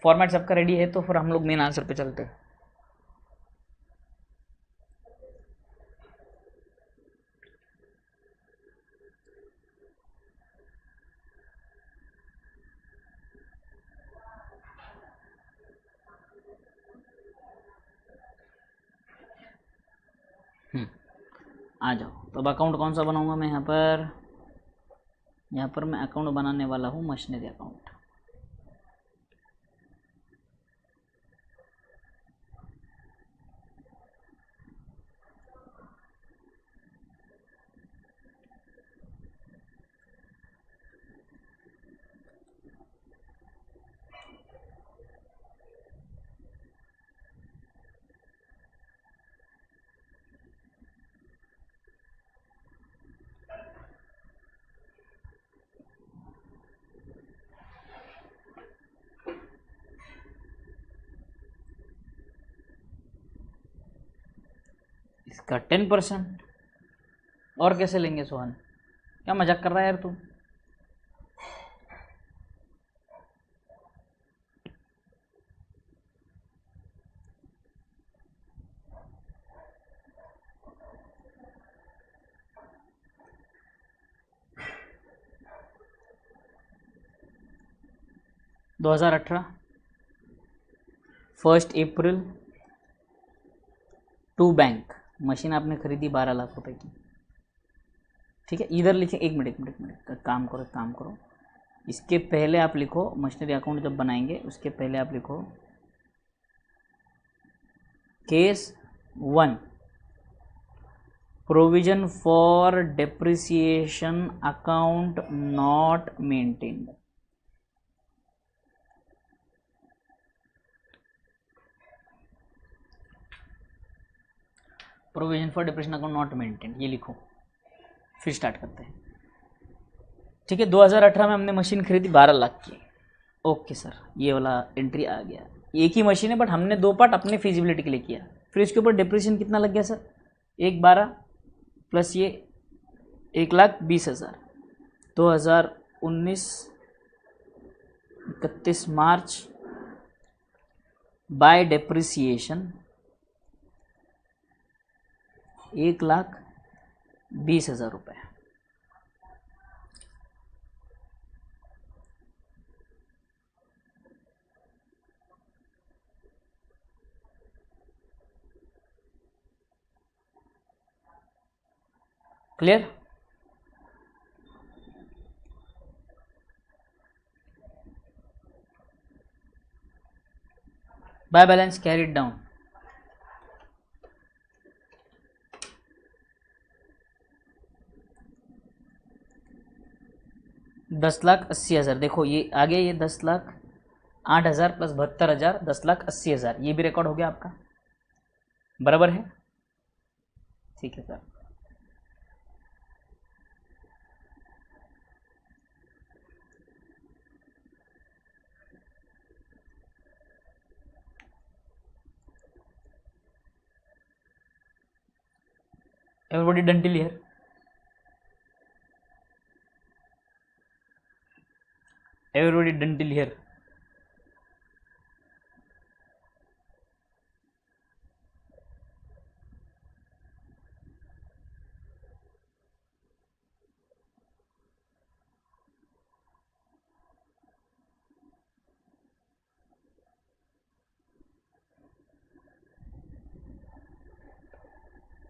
फॉर्मेट सबका रेडी है तो फिर हम लोग मेन आंसर पे चलते हैं। आ जाओ। तो अब अकाउंट कौन सा बनाऊंगा मैं यहाँ पर मैं अकाउंट बनाने वाला हूँ मशीनरी अकाउंट। इसका 10%। और कैसे लेंगे सोहन? क्या मजाक कर रहा है यार तू? (2018) 1 अप्रैल टू बैंक। मशीन आपने खरीदी 12 लाख रुपए की। ठीक है, इधर लिखे। एक मिनट काम करो। इसके पहले आप लिखो, मशीनरी अकाउंट जब बनाएंगे उसके पहले आप लिखो case 1, provision for depreciation account not maintained. Provision for depreciation account not maintain, ये लिखो। फिर स्टार्ट करते हैं। ठीक है, 2018 में हमने मशीन खरीदी 12 लाख की। ओके सर, ये वाला एंट्री आ गया। एक ही मशीन है बट हमने 2 पार्ट अपने फिजिबिलिटी के लिए किया। फिर इसके ऊपर डिप्रेशन कितना लग गया सर? 1,12 प्लस ये 1,20,000। 2019 31 मार्च बाय डेप्रिसिएशन 1,20,000 रुपये। Clear? By balance carried down. $10,80,000। देखो ये आ गया, ये 10,08,000 प्लस 72,000, 10,80,000। ये भी रिकॉर्ड हो गया आपका, बराबर है? ठीक है sir. Everybody done till here? Everybody done till here?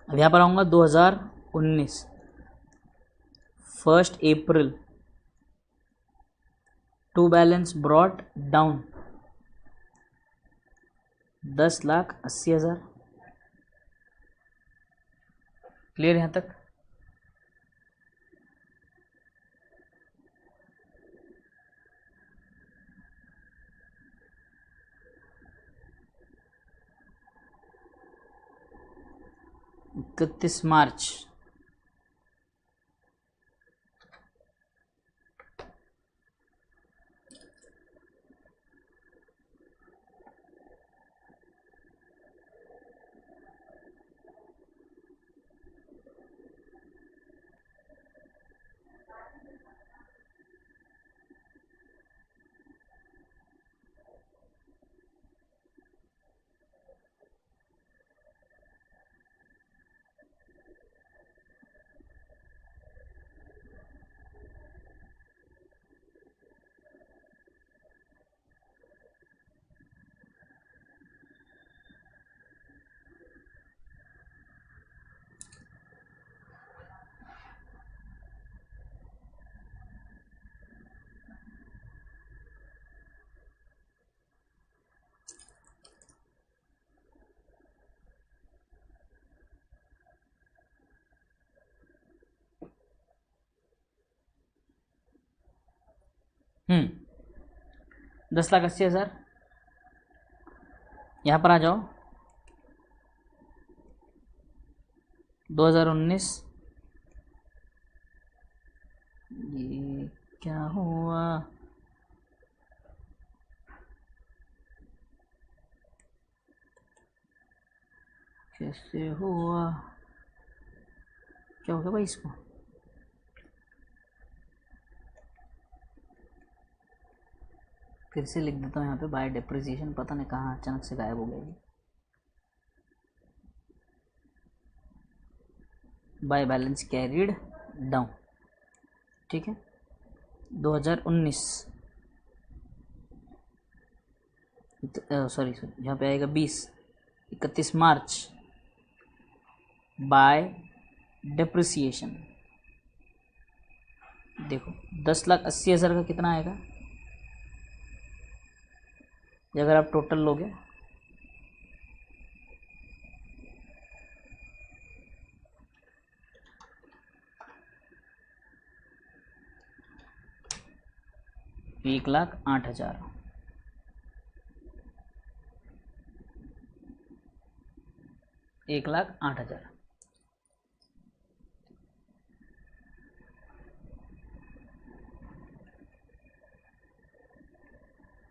अब यहाँ पर आऊँगा 2019 1 April, to balance brought down 10,80,000। Clear यहाँ तक? इकतीस मार्च हम्म 10,80,000। यहाँ पर आ जाओ 2019। ये क्या हुआ? कैसे हुआ? क्या हो गया भाई इसको? फिर से लिख देता हूँ यहाँ पे बाय डिप्रिसिएशन, पता नहीं कहाँ अचानक से गायब हो गई। बाय बैलेंस कैरिड डाउन, ठीक है। 2019 सॉरी यहाँ पे आएगा 31 मार्च बाय डिप्रिसिएशन। देखो 10,80,000 का कितना आएगा ये अगर आप टोटल लोगे? एक 1,08,000। एक 1,08,000।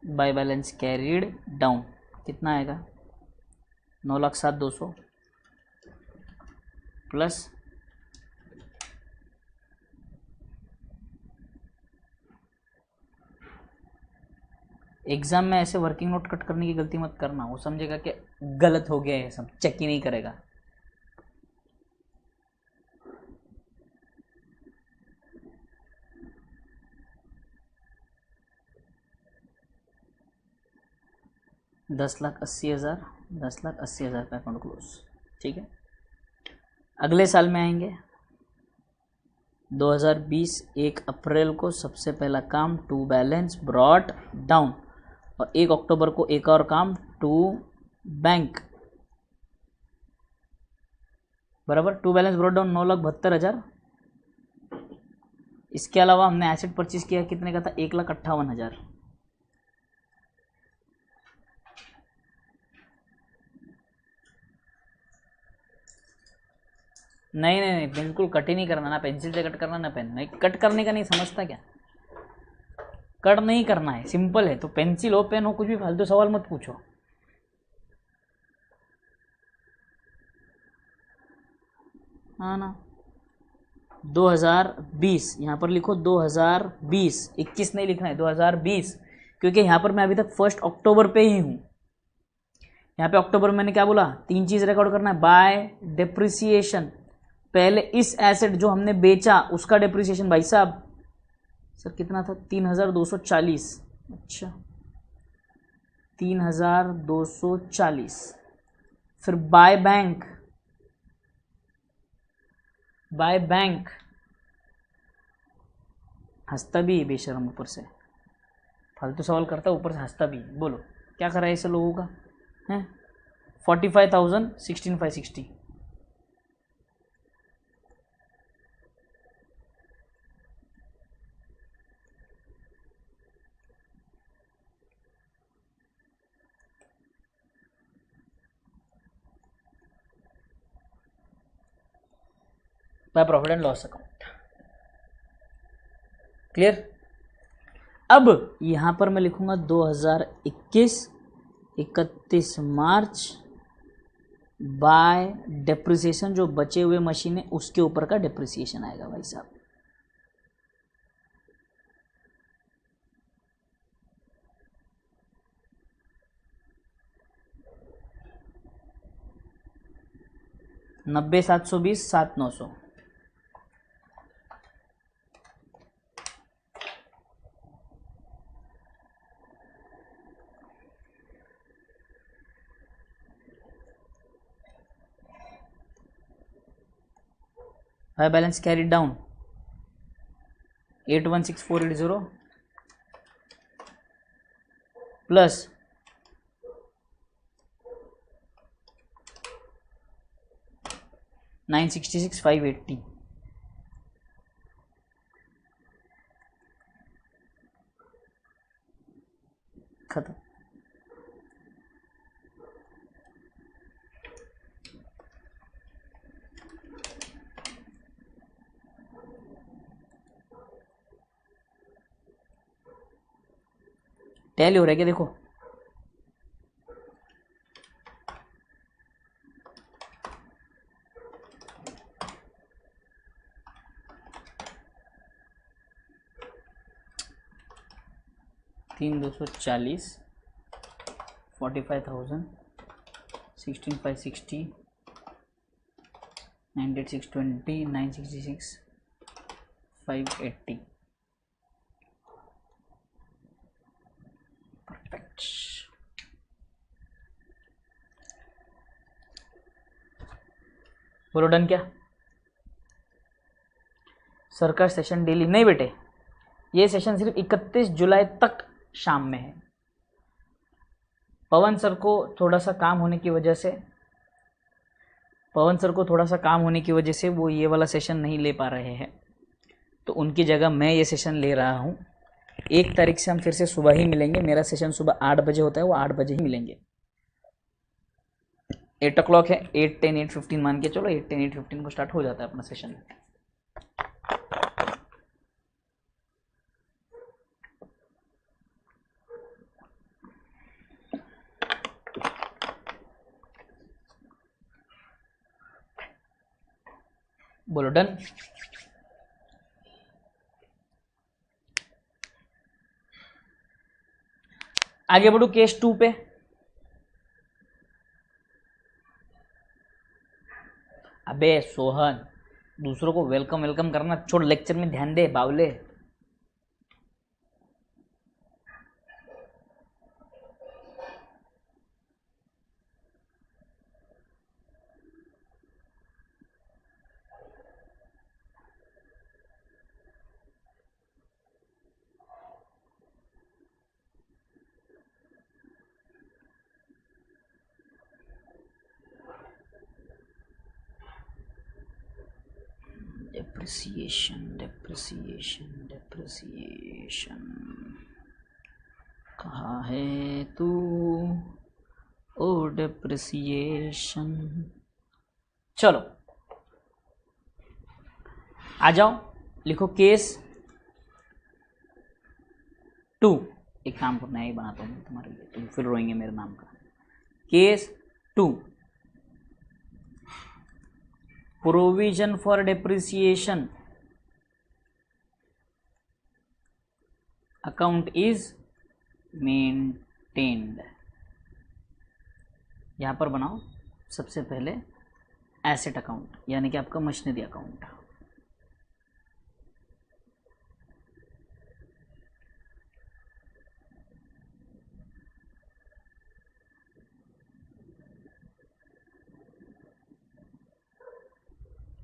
बाय बैलेंस कैरिड डाउन कितना आएगा? 9,07,200 प्लस एग्जाम में ऐसे वर्किंग नोट कट करने की गलती मत करना, वो समझेगा कि गलत हो गया है, सब चेक ही नहीं करेगा। दस लाख अस्सी हज़ार का अकाउंट क्लोज, ठीक है। अगले साल में आएंगे 2020 1 अप्रैल को सबसे पहला काम टू बैलेंस ब्रॉट डाउन, और 1 अक्टूबर को एक और काम टू बैंक, बराबर। To balance brought down 9,72,000। इसके अलावा हमने एसेट परचेज किया कितने का था? 1,58,000। नहीं नहीं नहीं, बिल्कुल कट ही नहीं करना, ना पेंसिल से कट करना ना पेन। नहीं, कट करने का नहीं समझता क्या? कट नहीं करना है, सिंपल है। तो पेंसिल हो पेन हो कुछ भी, फालतू सवाल मत पूछो। हाँ ना, 2020 यहाँ पर लिखो 2020, 21 नहीं लिखना है 2020, क्योंकि यहाँ पर मैं अभी तक 1 अक्टूबर पे ही हूँ। यहाँ पे अक्टूबर में मैंने क्या बोला, 3 चीज़ रिकॉर्ड करना है। बाय डिप्रिसिएशन, पहले इस एसेट जो हमने बेचा उसका डिप्रिसिएशन भाई साहब, सर कितना था, 3240। अच्छा 3240। फिर बाय बैंक, बाय बैंक हंसता भी है बेशरम, ऊपर से फालतू सवाल करता है, ऊपर से हंसता भी। बोलो क्या करा है ऐसे लोगों का है। 45,000 16,560। By profit and loss account, clear. अब यहां पर मैं लिखूंगा 2021 31 मार्च बाय डिप्रिसिएशन, जो बचे हुए मशीन है उसके ऊपर का डिप्रिसिएशन आएगा भाई साहब। नब्बे 720 7 900। High balance carried down 816480 plus 966,580। खत्म। टैली हो रहा है क्या, देखो तीन 240 45,000 16,560 98,620 966 580। परफेक्ट। बोलो डन क्या। सर का सेशन डेली नहीं बेटे, ये सेशन सिर्फ 31 जुलाई तक शाम में है। पवन सर को थोड़ा सा काम होने की वजह से, वो ये वाला सेशन नहीं ले पा रहे हैं, तो उनकी जगह मैं ये सेशन ले रहा हूँ। 1 तारीख से हम फिर से सुबह ही मिलेंगे। मेरा सेशन सुबह 8 बजे होता है, वो 8 बजे ही मिलेंगे। 8 o'clock है, 8:10 8:15 मान के चलो, 8:10 8:15 को स्टार्ट हो जाता है अपना सेशन। बोलो डन। आगे बढ़ो केस 2 पे। अबे सोहन, दूसरों को वेलकम वेलकम करना छोड़, लेक्चर में ध्यान दे बावले। डेप्रिसिएशन कहाँ है तू, ओ डेप्रिसिएशन। चलो आ जाओ, लिखो केस 2। एक काम करना है, बनाता हूँ तुम्हारे लिए, तुम फिर रोएंगे मेरे नाम का। Case 2, provision for depreciation account is maintained. यहां पर बनाओ सबसे पहले एसेट अकाउंट, यानी कि आपका मशीनरी अकाउंट।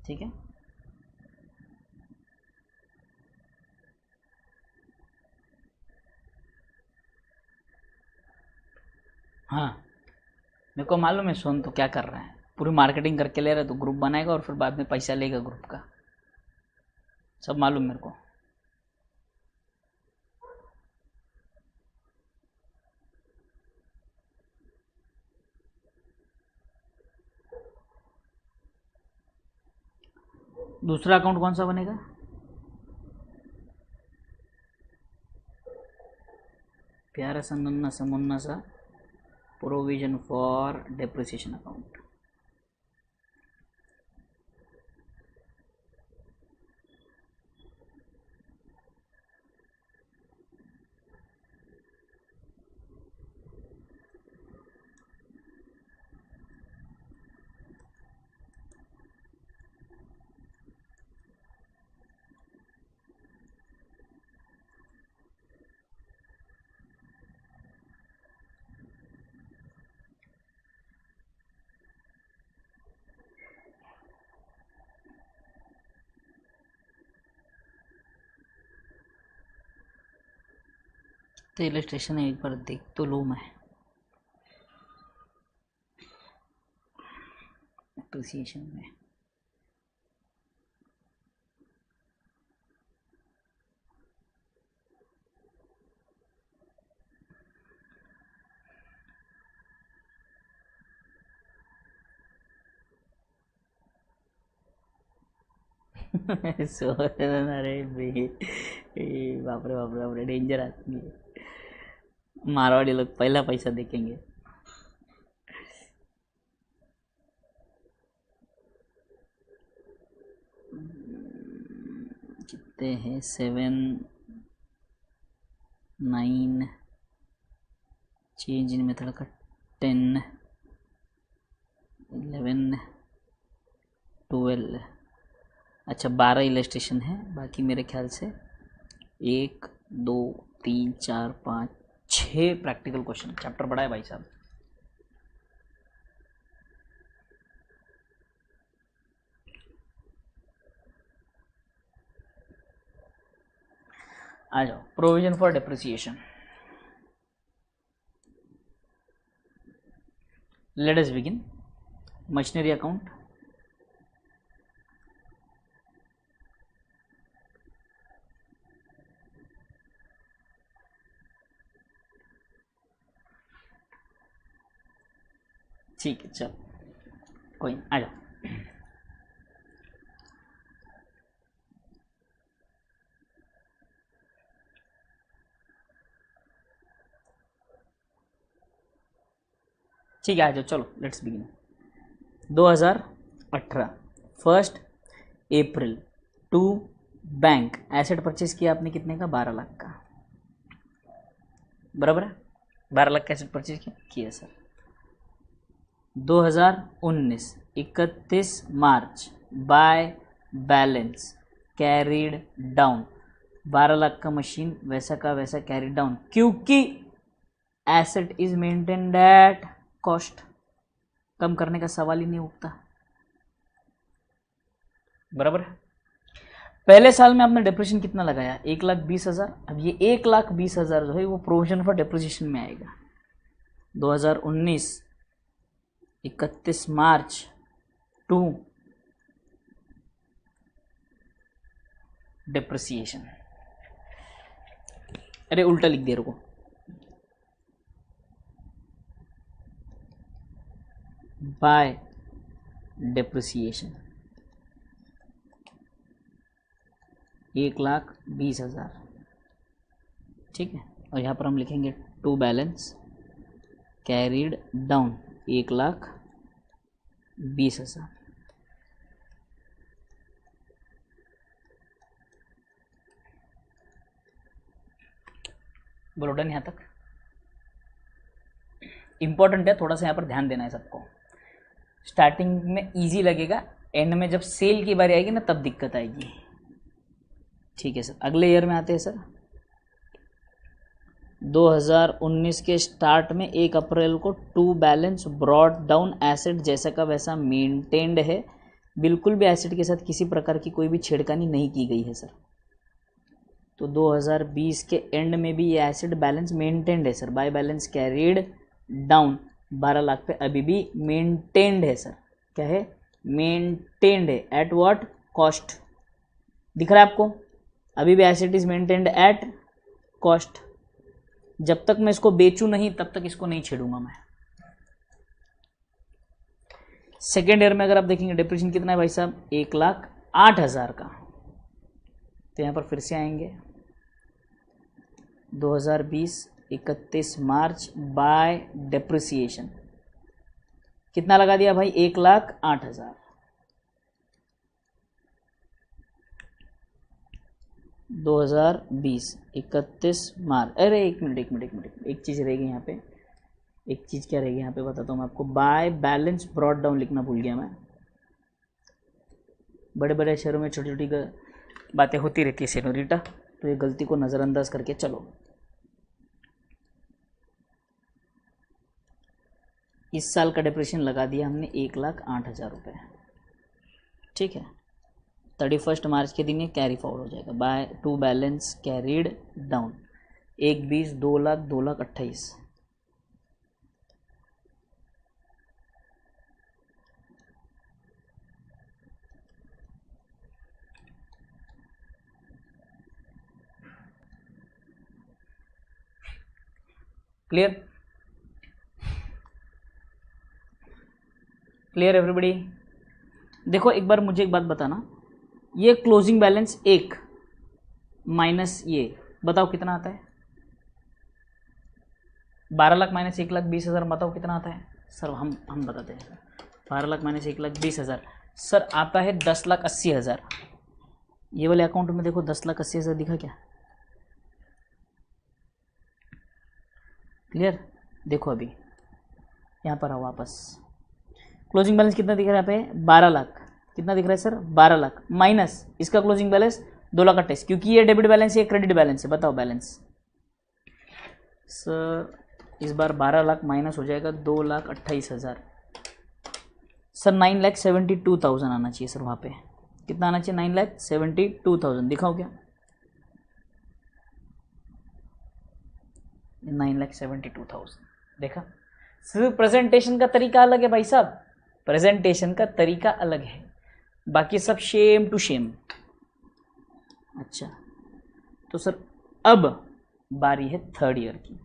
ठीक है, हाँ मेरे को मालूम है सोन तो क्या कर रहा है, पूरी मार्केटिंग करके ले रहा है, तो ग्रुप बनाएगा और फिर बाद में पैसा लेगा ग्रुप का, सब मालूम मेरे को। दूसरा अकाउंट कौन सा बनेगा? प्यारा सा नन्ना सा मुन्ना सा प्रोविजन फॉर डेप्रिसिएशन अकाउंट। तो इलस्ट्रेशन एक बार देख तो लूँ मैं, एप्रिसिएशन में। अरे बाप रे बाप रे बाप रे, डेंजर आदमी है। मारवाड़ी लोग पहला पैसा देखेंगे। कितने हैं? 7 9 चेंज इन मेथड का 10 11 12। अच्छा 12 इलस्ट्रेशन है, बाकी मेरे ख्याल से 1 2 3 4 5 6 प्रैक्टिकल क्वेश्चन। चैप्टर बड़ा है भाई साहब। आ जाओ, provision for depreciation. Let us begin. Machinery account, ठीक है चलो कोई नहीं, आ जाओ। ठीक है आ जाओ, चलो let's begin. 2018 1 April to bank asset purchase किया आपने कितने का? 12 लाख का, बराबर है? 12 लाख का एसेट परचेज किया sir. 2019 31 March by balance carried down, 12 lakh का मशीन वैसा का वैसा कैरी डाउन, क्योंकि asset is maintained at cost, कम करने का सवाल ही नहीं उठता, बराबर है? पहले साल में आपने डेप्रिसिएशन कितना लगाया? 1,20,000। अब ये 1,20,000 जो है वो प्रोविजन फॉर डेप्रिसिएशन में आएगा। 2019 31 मार्च टू डेप्रिसिएशन, अरे उल्टा लिख दिया, रुको। बाय डेप्रिसिएशन 1,20,000, ठीक है। और यहाँ पर हम लिखेंगे टू बैलेंस कैरीड डाउन 1,20,000। बोलो डन यहाँ तक। इंपॉर्टेंट है, थोड़ा सा यहाँ पर ध्यान देना है सबको। स्टार्टिंग में इजी लगेगा, एंड में जब सेल की बारी आएगी ना तब दिक्कत आएगी। ठीक है सर, अगले ईयर में आते हैं सर। 2019 के स्टार्ट में 1 अप्रैल को to balance brought down asset जैसा का वैसा मेंटेन्ड है, बिल्कुल भी एसेट के साथ किसी प्रकार की कोई भी छेड़खानी नहीं की गई है सर। तो 2020 के एंड में भी ये एसेट बैलेंस मेंटेन्ड है sir. Bye balance carried down 12 lakh पे अभी भी मेंटेन्ड है सर। क्या है? मेंटेन्ड है। At what cost? दिख रहा है आपको? अभी भी asset is maintained at cost. जब तक मैं इसको बेचूं नहीं तब तक इसको नहीं छेड़ूंगा मैं। सेकेंड ईयर में अगर आप देखेंगे डिप्रेशन कितना है भाई साहब? 1,08,000 का। तो यहाँ पर फिर से आएंगे 2020 31 मार्च बाय डेप्रिसिएशन कितना लगा दिया भाई? 1,08,000। 2020 31 मार्च। अरे एक मिनट, एक चीज़ रहेगी यहाँ पे। एक चीज़ क्या रहेगी यहाँ पे बताता हूँ मैं आपको। बाय बैलेंस ब्रॉड डाउन लिखना भूल गया मैं। बड़े बड़े शहरों में छोटी छोटी बातें होती रहती है सेनोरिटा, तो ये गलती को नज़रअंदाज करके चलो। इस साल का डिप्रेशन लगा दिया हमने 1,08,000 रुपये। ठीक है, 31 मार्च के दिन ये कैरी फॉरवर्ड हो जाएगा। By two balance carried down 1,20 2,00,000 2,28,000। Clear? Clear everybody? देखो एक बार मुझे एक बात बताना, ये क्लोजिंग बैलेंस 1 माइनस ये बताओ कितना आता है? 12 लाख माइनस 1,20,000 बताओ कितना आता है सर? हम बताते हैं। 12 लाख माइनस 1,20,000 सर आता है 10,80,000। ये वाले अकाउंट में देखो 10,80,000 दिखा क्या? क्लियर? देखो अभी यहाँ पर आओ वापस। क्लोजिंग बैलेंस कितना दिख रहा है यहाँ पे? 12 लाख। कितना दिख रहा है सर? 12 लाख माइनस इसका क्लोजिंग बैलेंस 2,28,000, क्योंकि ये डेबिट बैलेंस है, क्रेडिट बैलेंस है। बताओ बैलेंस सर इस बार 12 लाख माइनस हो जाएगा 2,28,000 सर। 9,72,000 आना चाहिए सर। वहाँ पे कितना आना चाहिए? 9,72,000। दिखाओ क्या? 9,72,000 देखा सर? प्रेजेंटेशन का तरीका अलग है भाई साहब, प्रेजेंटेशन का तरीका अलग है, बाकी सब शेम टू शेम। अच्छा तो सर अब बारी है थर्ड ईयर की।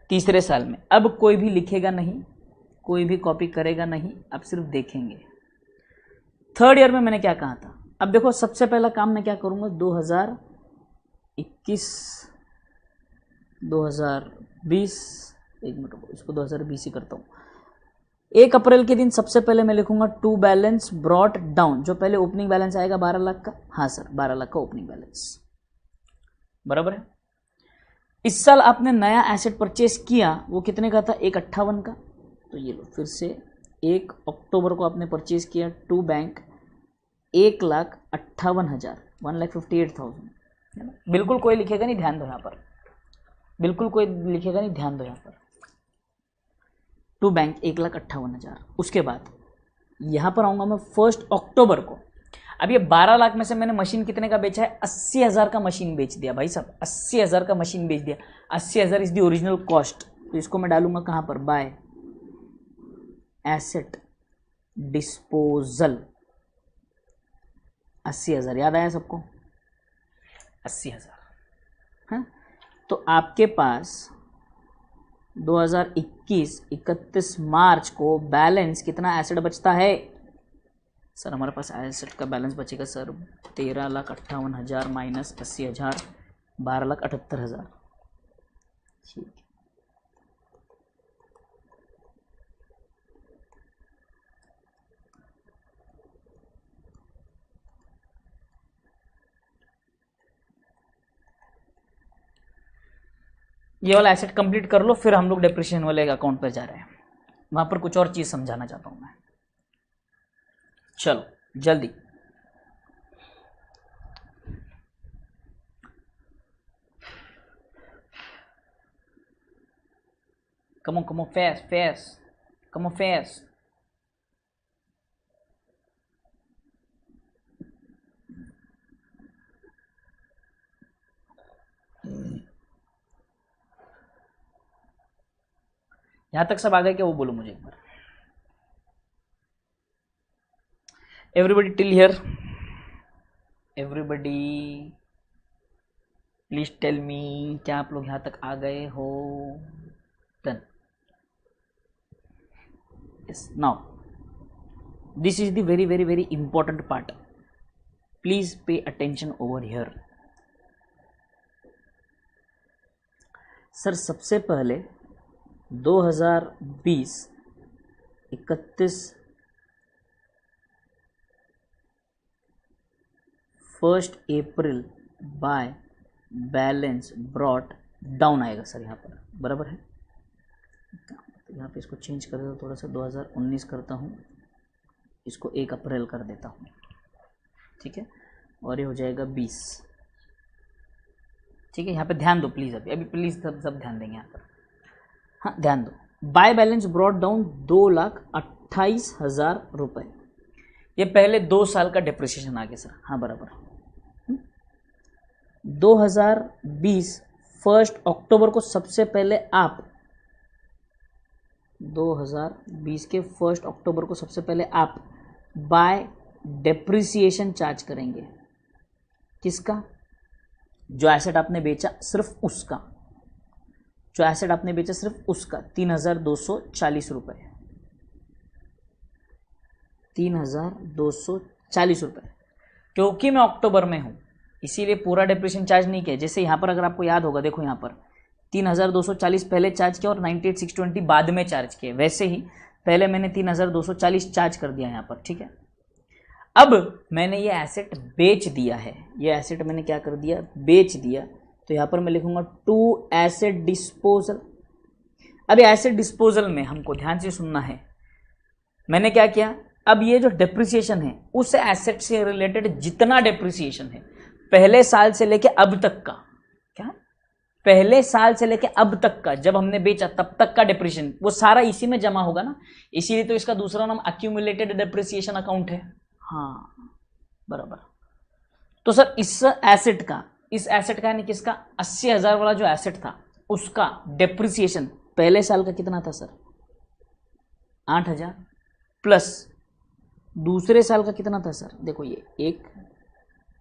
तीसरे साल में अब कोई भी लिखेगा नहीं, कोई भी कॉपी करेगा नहीं, अब सिर्फ देखेंगे। थर्ड ईयर में मैंने क्या कहा था? अब देखो सबसे पहला काम मैं क्या करूँगा, 2021 2020 एक मिनट इसको 2020 ही करता हूँ। 1 अप्रैल के दिन सबसे पहले मैं लिखूंगा टू बैलेंस ब्रॉट डाउन। जो पहले ओपनिंग बैलेंस आएगा 12 लाख का। हाँ सर 12 लाख का ओपनिंग बैलेंस बराबर है। इस साल आपने नया एसेट परचेस किया, वो कितने का था? 1,58 का। तो ये लो फिर से 1 अक्टूबर को आपने परचेस किया टू बैंक 1,58,000 1,58,000। बिल्कुल कोई लिखेगा नहीं, ध्यान दो यहाँ पर, बिल्कुल कोई लिखेगा नहीं, ध्यान दो यहाँ पर। To bank 1,58,000। उसके बाद यहाँ पर आऊँगा मैं 1 अक्टूबर को। अब ये 12 लाख में से मैंने मशीन कितने का बेचा है? 80,000 का मशीन बेच दिया भाई साहब, 80,000 का मशीन बेच दिया। 80,000 इज द ओरिजिनल कॉस्ट। तो इसको मैं डालूंगा कहाँ पर? Bye asset disposal 80,000। याद आया सबको? 80,000। हाँ तो आपके पास 2021 31 मार्च को बैलेंस कितना एसेट बचता है सर? हमारे पास एसेट का बैलेंस बचेगा सर 13,58,000 माइनस 80,000 12,78,000। ठीक है, ये वाला एसेट कंप्लीट कर लो, फिर हम लोग डेप्रिसिएशन वाले अकाउंट पर जा रहे हैं। वहां पर कुछ और चीज समझाना चाहता हूं मैं। चलो जल्दी। Come on, fast, fast. Come on, fast. यहां तक सब आ गए क्या, वो बोलो मुझे एक बार। Everybody till here, everybody please tell me, क्या आप लोग यहां तक आ गए हो? Done. Yes, now this is the very important part. Please pay attention over here. Sir सबसे पहले 2020 31 1 अप्रैल बाय बैलेंस ब्रॉट डाउन आएगा सर यहाँ पर, बराबर है। यहाँ पे इसको चेंज कर देता हूँ थोड़ा सा, 2019 करता हूँ, इसको 1 अप्रैल कर देता हूँ, ठीक है, और ये हो जाएगा 20, ठीक है। यहाँ पे ध्यान दो प्लीज़, अभी प्लीज़ सब ध्यान देंगे यहाँ पर। हाँ ध्यान दो, बाय बैलेंस ब्रॉट डाउन 2,28,000 रुपये, ये पहले 2 साल का डिप्रिसिएशन आ गया सर, हाँ बराबर। 2020 1 अक्टूबर को सबसे पहले आप 2020 के 1 अक्टूबर को सबसे पहले आप बाय डेप्रिसिएशन चार्ज करेंगे। किसका? जो एसेट आपने बेचा सिर्फ उसका, जो एसेट आपने बेचा सिर्फ उसका 3,240 रुपये, 3,240 रुपये। क्योंकि मैं अक्टूबर में हूँ इसीलिए पूरा डेप्रिसिएशन चार्ज नहीं किया। जैसे यहाँ पर अगर आपको याद होगा, देखो यहाँ पर 3,240 पहले चार्ज किया और 98,620 बाद में चार्ज किए, वैसे ही पहले मैंने 3,240 चार्ज कर दिया यहाँ पर, ठीक है। अब मैंने ये एसेट बेच दिया है, ये एसेट मैंने क्या कर दिया, बेच दिया, तो यहाँ पर मैं लिखूंगा टू एसेट डिस्पोजल। अब ये एसेट डिस्पोजल में हमको ध्यान से सुनना है, मैंने क्या किया, अब ये जो डेप्रिसिएशन है उस एसेट से रिलेटेड जितना डेप्रिसिएशन है पहले साल से लेके अब तक का, क्या पहले साल से लेके अब तक का, जब हमने बेचा तब तक का डेप्रिसिएशन, वो सारा इसी में जमा होगा ना, इसीलिए तो इसका दूसरा नाम एक्यूमुलेटेड डेप्रिसिएशन अकाउंट है, हाँ बराबर। तो सर इस एसेट का यानी किसका, 80,000 वाला जो एसेट था उसका डेप्रिसिएशन पहले साल का कितना था सर, 8,000, प्लस दूसरे साल का कितना था सर, देखो ये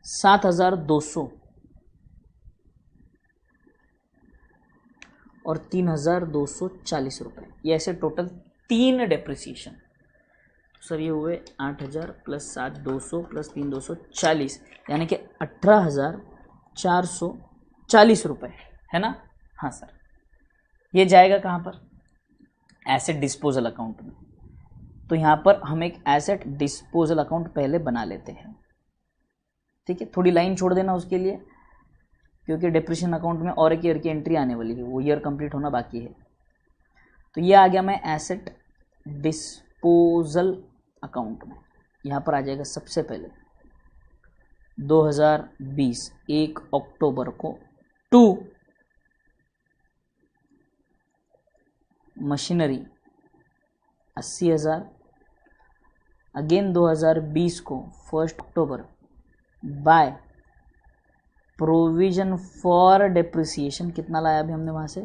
7,200 और 3,240 रुपये, ये ऐसे टोटल 3 डेप्रिसिएशन। तो सर ये हुए 8,000 प्लस 7,200 प्लस 3,240 यानी कि 18,440 रुपये, है ना। हाँ सर, ये जाएगा कहाँ पर, एसेट डिस्पोजल अकाउंट में। तो यहाँ पर हम एक एसेट डिस्पोजल अकाउंट पहले बना लेते हैं, ठीक है। थोड़ी लाइन छोड़ देना उसके लिए, क्योंकि डिप्रिसिएशन अकाउंट में और एक ईयर की एंट्री आने वाली है, वो ईयर कंप्लीट होना बाकी है। तो ये आ गया मैं एसेट डिस्पोजल अकाउंट में। यहाँ पर आ जाएगा सबसे पहले 2020 1 अक्टूबर को टू मशीनरी 80,000, अगेन 2020 को 1 अक्टूबर बाय प्रोविजन फॉर डेप्रिसिएशन, कितना लाया अभी हमने वहाँ से,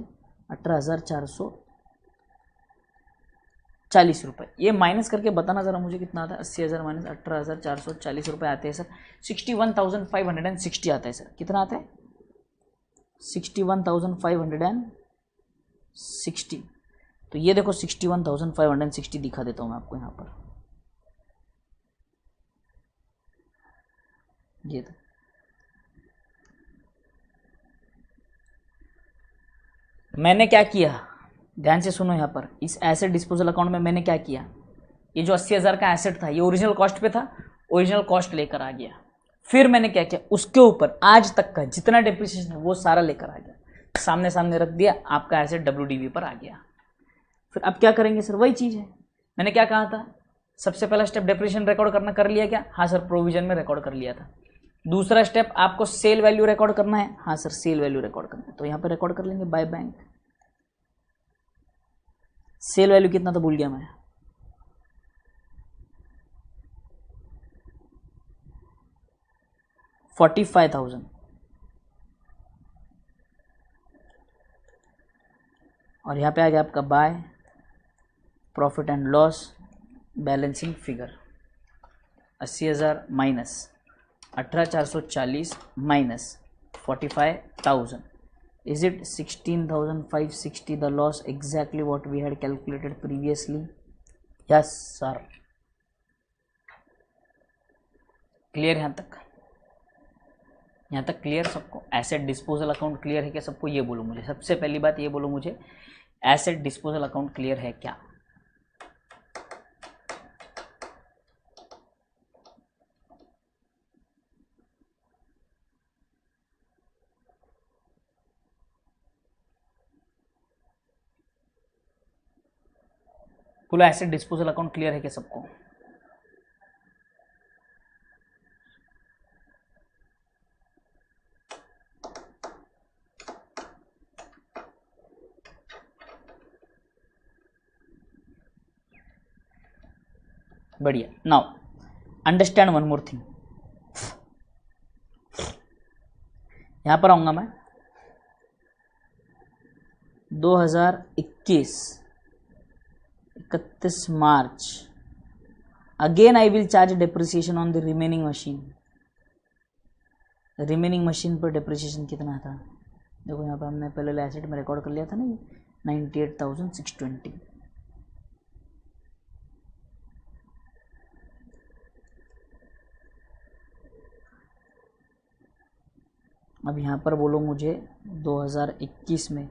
18,440 रुपये। ये माइनस करके बताना ज़रा मुझे कितना आता है, 80,000 माइनस 18,440 रुपये आते हैं सर, 61,560 आता है सर। कितना आता है, 61,560। तो ये देखो 61,560 दिखा देता हूँ मैं आपको यहाँ पर, ये तो मैंने क्या किया, ध्यान से सुनो यहाँ पर, इस एसेट डिस्पोजल अकाउंट में मैंने क्या किया, ये जो 80,000 का एसेट था ये ओरिजिनल कॉस्ट पे था, ओरिजिनल कॉस्ट लेकर आ गया। फिर मैंने क्या किया, उसके ऊपर आज तक का जितना डेप्रिसिएशन है वो सारा लेकर आ गया। सामने सामने रख दिया, आपका एसेट WDV पर आ गया। फिर अब क्या करेंगे सर, वही चीज़ है, मैंने क्या कहा था, सबसे पहला स्टेप डेप्रिसिएशन रिकॉर्ड करना, कर लिया क्या, हाँ सर प्रोविजन में रिकॉर्ड कर लिया था। दूसरा स्टेप आपको सेल वैल्यू रिकॉर्ड करना है, हाँ सर सेल वैल्यू रिकॉर्ड करना है, तो यहाँ पर रिकॉर्ड कर लेंगे बाय बैंक। सेल वैल्यू कितना था भूल गया मैं, 45,000। और यहाँ पे आ गया आपका by profit and loss balancing figure 80,000 minus 18,440 minus 45,000 is it 16,560 the loss exactly what we had calculated previously? Yes sir. Clear यहाँ तक क्लियर सबको? एसेट डिस्पोजल अकाउंट क्लियर है क्या सबको? ये बोलो मुझे, सबसे पहली बात ये बोलो मुझे, एसेट डिस्पोजल अकाउंट क्लियर है क्या? बोलो एसेट डिस्पोजल अकाउंट क्लियर है क्या सबको? बढ़िया। Now understand one more thing, यहां पर आऊंगा मैं 2021 31 March, again I will charge depreciation on the remaining machine. Remaining machine पर डेप्रिसिएशन कितना था? देखो यहाँ पर हमने पहले एसेट में रिकॉर्ड कर लिया था ना, 98,620। अब यहाँ पर बोलो मुझे 2021 में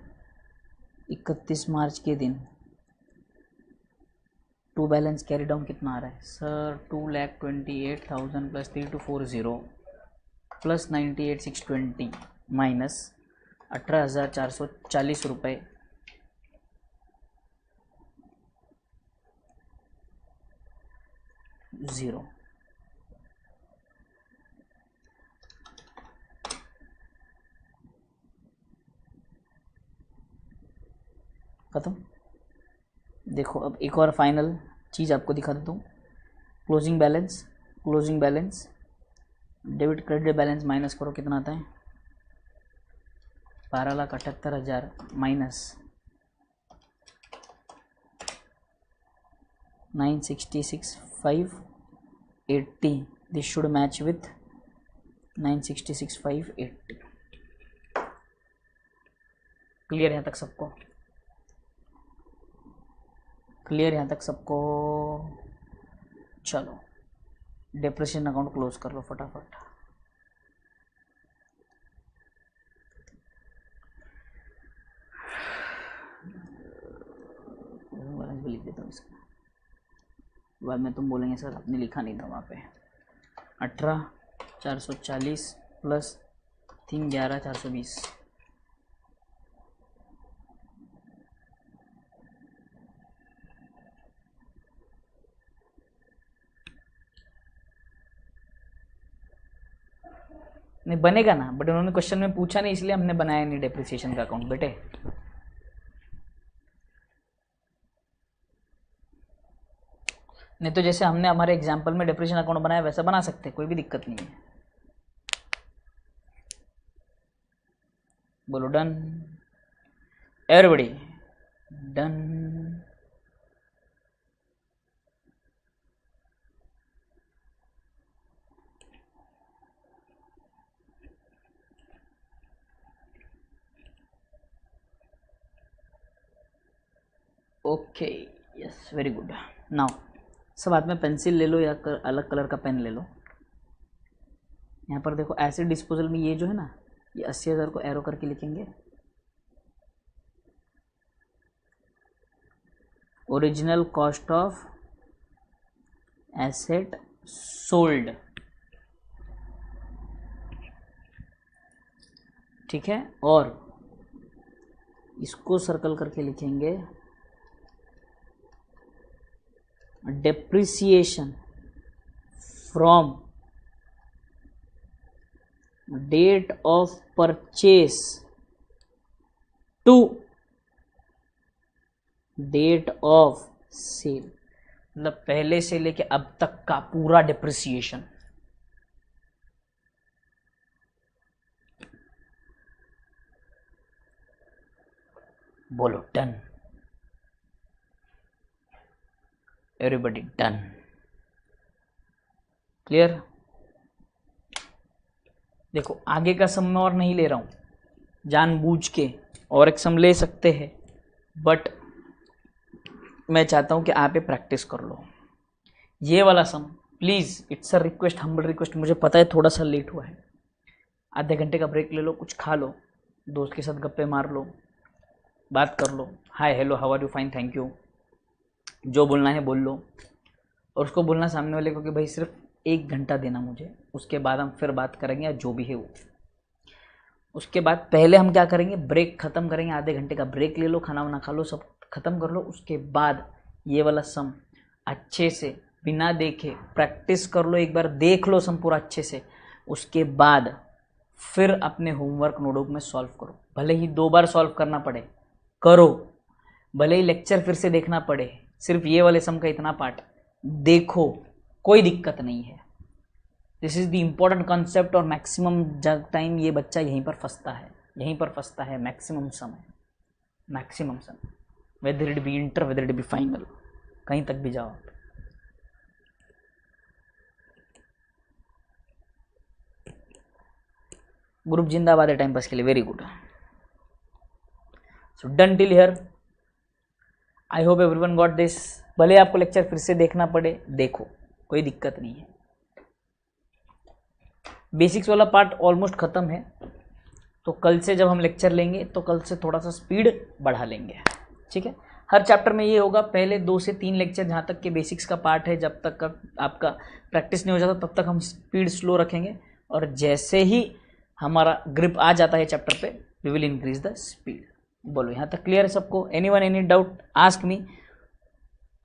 31 मार्च के दिन टू बैलेंस कैरी डाउन कितना आ रहा है सर? 2,28,000 प्लस 3240 प्लस 98,620 माइनस 18,440 रुपये ज़ीरो। खत्म। देखो अब एक और फाइनल चीज़ आपको दिखा देता हूँ, closing balance debit credit balance minus करो, कितना आता है? 12,78,000 minus 966,580, this should match with 966,580। Clear यहाँ तक सबको? क्लियर यहाँ तक सबको? चलो डेप्रिसिएशन अकाउंट क्लोज कर लो फटाफट। बैलेंस भी लिख देता हूँ इसका, बाद में तुम बोलेंगे सर आपने लिखा नहीं था वहाँ पे। 18,440 प्लस 3,11,420, नहीं बनेगा ना, बट उन्होंने क्वेश्चन में पूछा नहीं इसलिए हमने बनाया नहीं डेप्रिसिएशन का अकाउंट बेटे। नहीं तो जैसे हमने हमारे एग्जाम्पल में डेप्रिसिएशन अकाउंट बनाया वैसा बना सकते, कोई भी दिक्कत नहीं है। बोलो done everybody, done. Okay yes very good. Now सब हाथ में पेंसिल ले लो या अलग कलर का पेन ले लो। यहाँ पर देखो एसिड डिस्पोजल में ये जो है ना, ये 80,000 को एरो करके लिखेंगे। Original cost of asset sold, ठीक है, और इसको सर्कल करके लिखेंगे depreciation from date of purchase to date of sale, मतलब पहले से लेके अब तक का पूरा डिप्रिसिएशन। बोलो डन, एवरीबॉडी डन, क्लियर। देखो आगे का सम मैं और नहीं ले रहा हूं, जानबूझ के और एक सम ले सकते हैं, बट मैं चाहता हूं कि आप ये प्रैक्टिस कर लो। ये वाला sum please, it's a request, humble request, मुझे पता है थोड़ा सा लेट हुआ है, आधे घंटे का ब्रेक ले लो, कुछ खा लो, दोस्त के साथ गप्पे मार लो, बात कर लो, hi hello how are you, fine thank you, जो बोलना है बोल लो। और उसको बोलना सामने वाले को कि भाई सिर्फ 1 घंटा देना मुझे, उसके बाद हम फिर बात करेंगे या जो भी है वो। उसके बाद पहले हम क्या करेंगे, ब्रेक ख़त्म करेंगे, आधे घंटे का ब्रेक ले लो, खाना वाना खा लो, सब ख़त्म कर लो। उसके बाद ये वाला सम अच्छे से बिना देखे प्रैक्टिस कर लो, एक बार देख लो सम पूरा अच्छे से। उसके बाद फिर अपने होमवर्क नोटबुक में सॉल्व करो, भले ही 2 बार सॉल्व करना पड़े करो, भले ही लेक्चर फिर से देखना पड़े, सिर्फ ये वाले सम का इतना पार्ट देखो, कोई दिक्कत नहीं है। This is the important concept, और मैक्सिमम टाइम ये बच्चा यहीं पर फंसता है, यहीं पर फंसता है मैक्सिमम समय, मैक्सिमम समय, whether it be inter, whether it be final, कहीं तक भी जाओ। ग्रुप जिंदाबाद है टाइम पास के लिए, very good. So done till here, I hope everyone got this. भले आपको लेक्चर फिर से देखना पड़े, देखो, कोई दिक्कत नहीं है। बेसिक्स वाला पार्ट ऑलमोस्ट ख़त्म है, तो कल से जब हम लेक्चर लेंगे तो कल से थोड़ा सा स्पीड बढ़ा लेंगे, ठीक है। हर चैप्टर में ये होगा, पहले 2 से 3 लेक्चर जहाँ तक के बेसिक्स का पार्ट है, जब तक का आपका प्रैक्टिस नहीं हो जाता तब तक हम स्पीड स्लो रखेंगे, और जैसे ही हमारा ग्रिप आ जाता है चैप्टर पे, we will increase the speed. बोलो यहाँ तक क्लियर है सबको? Anyone any doubt ask me,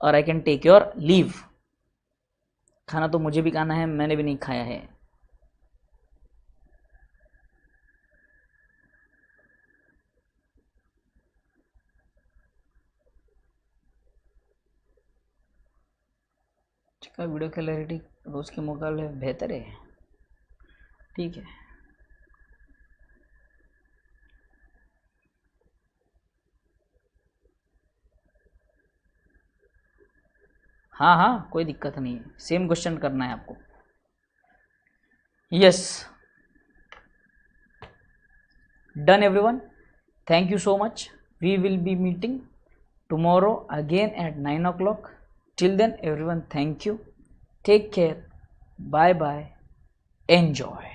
और I can take your leave. खाना तो मुझे भी खाना है, मैंने भी नहीं खाया है। ठीक है, वीडियो क्लैरिटी रोज के मुकाबले बेहतर है, ठीक है। हाँ हाँ, कोई दिक्कत नहीं है, सेम क्वेश्चन करना है आपको। Yes, done everyone, thank you so much. We will be meeting tomorrow again at 9 o'clock. Till then everyone, thank you, take care, bye bye, enjoy.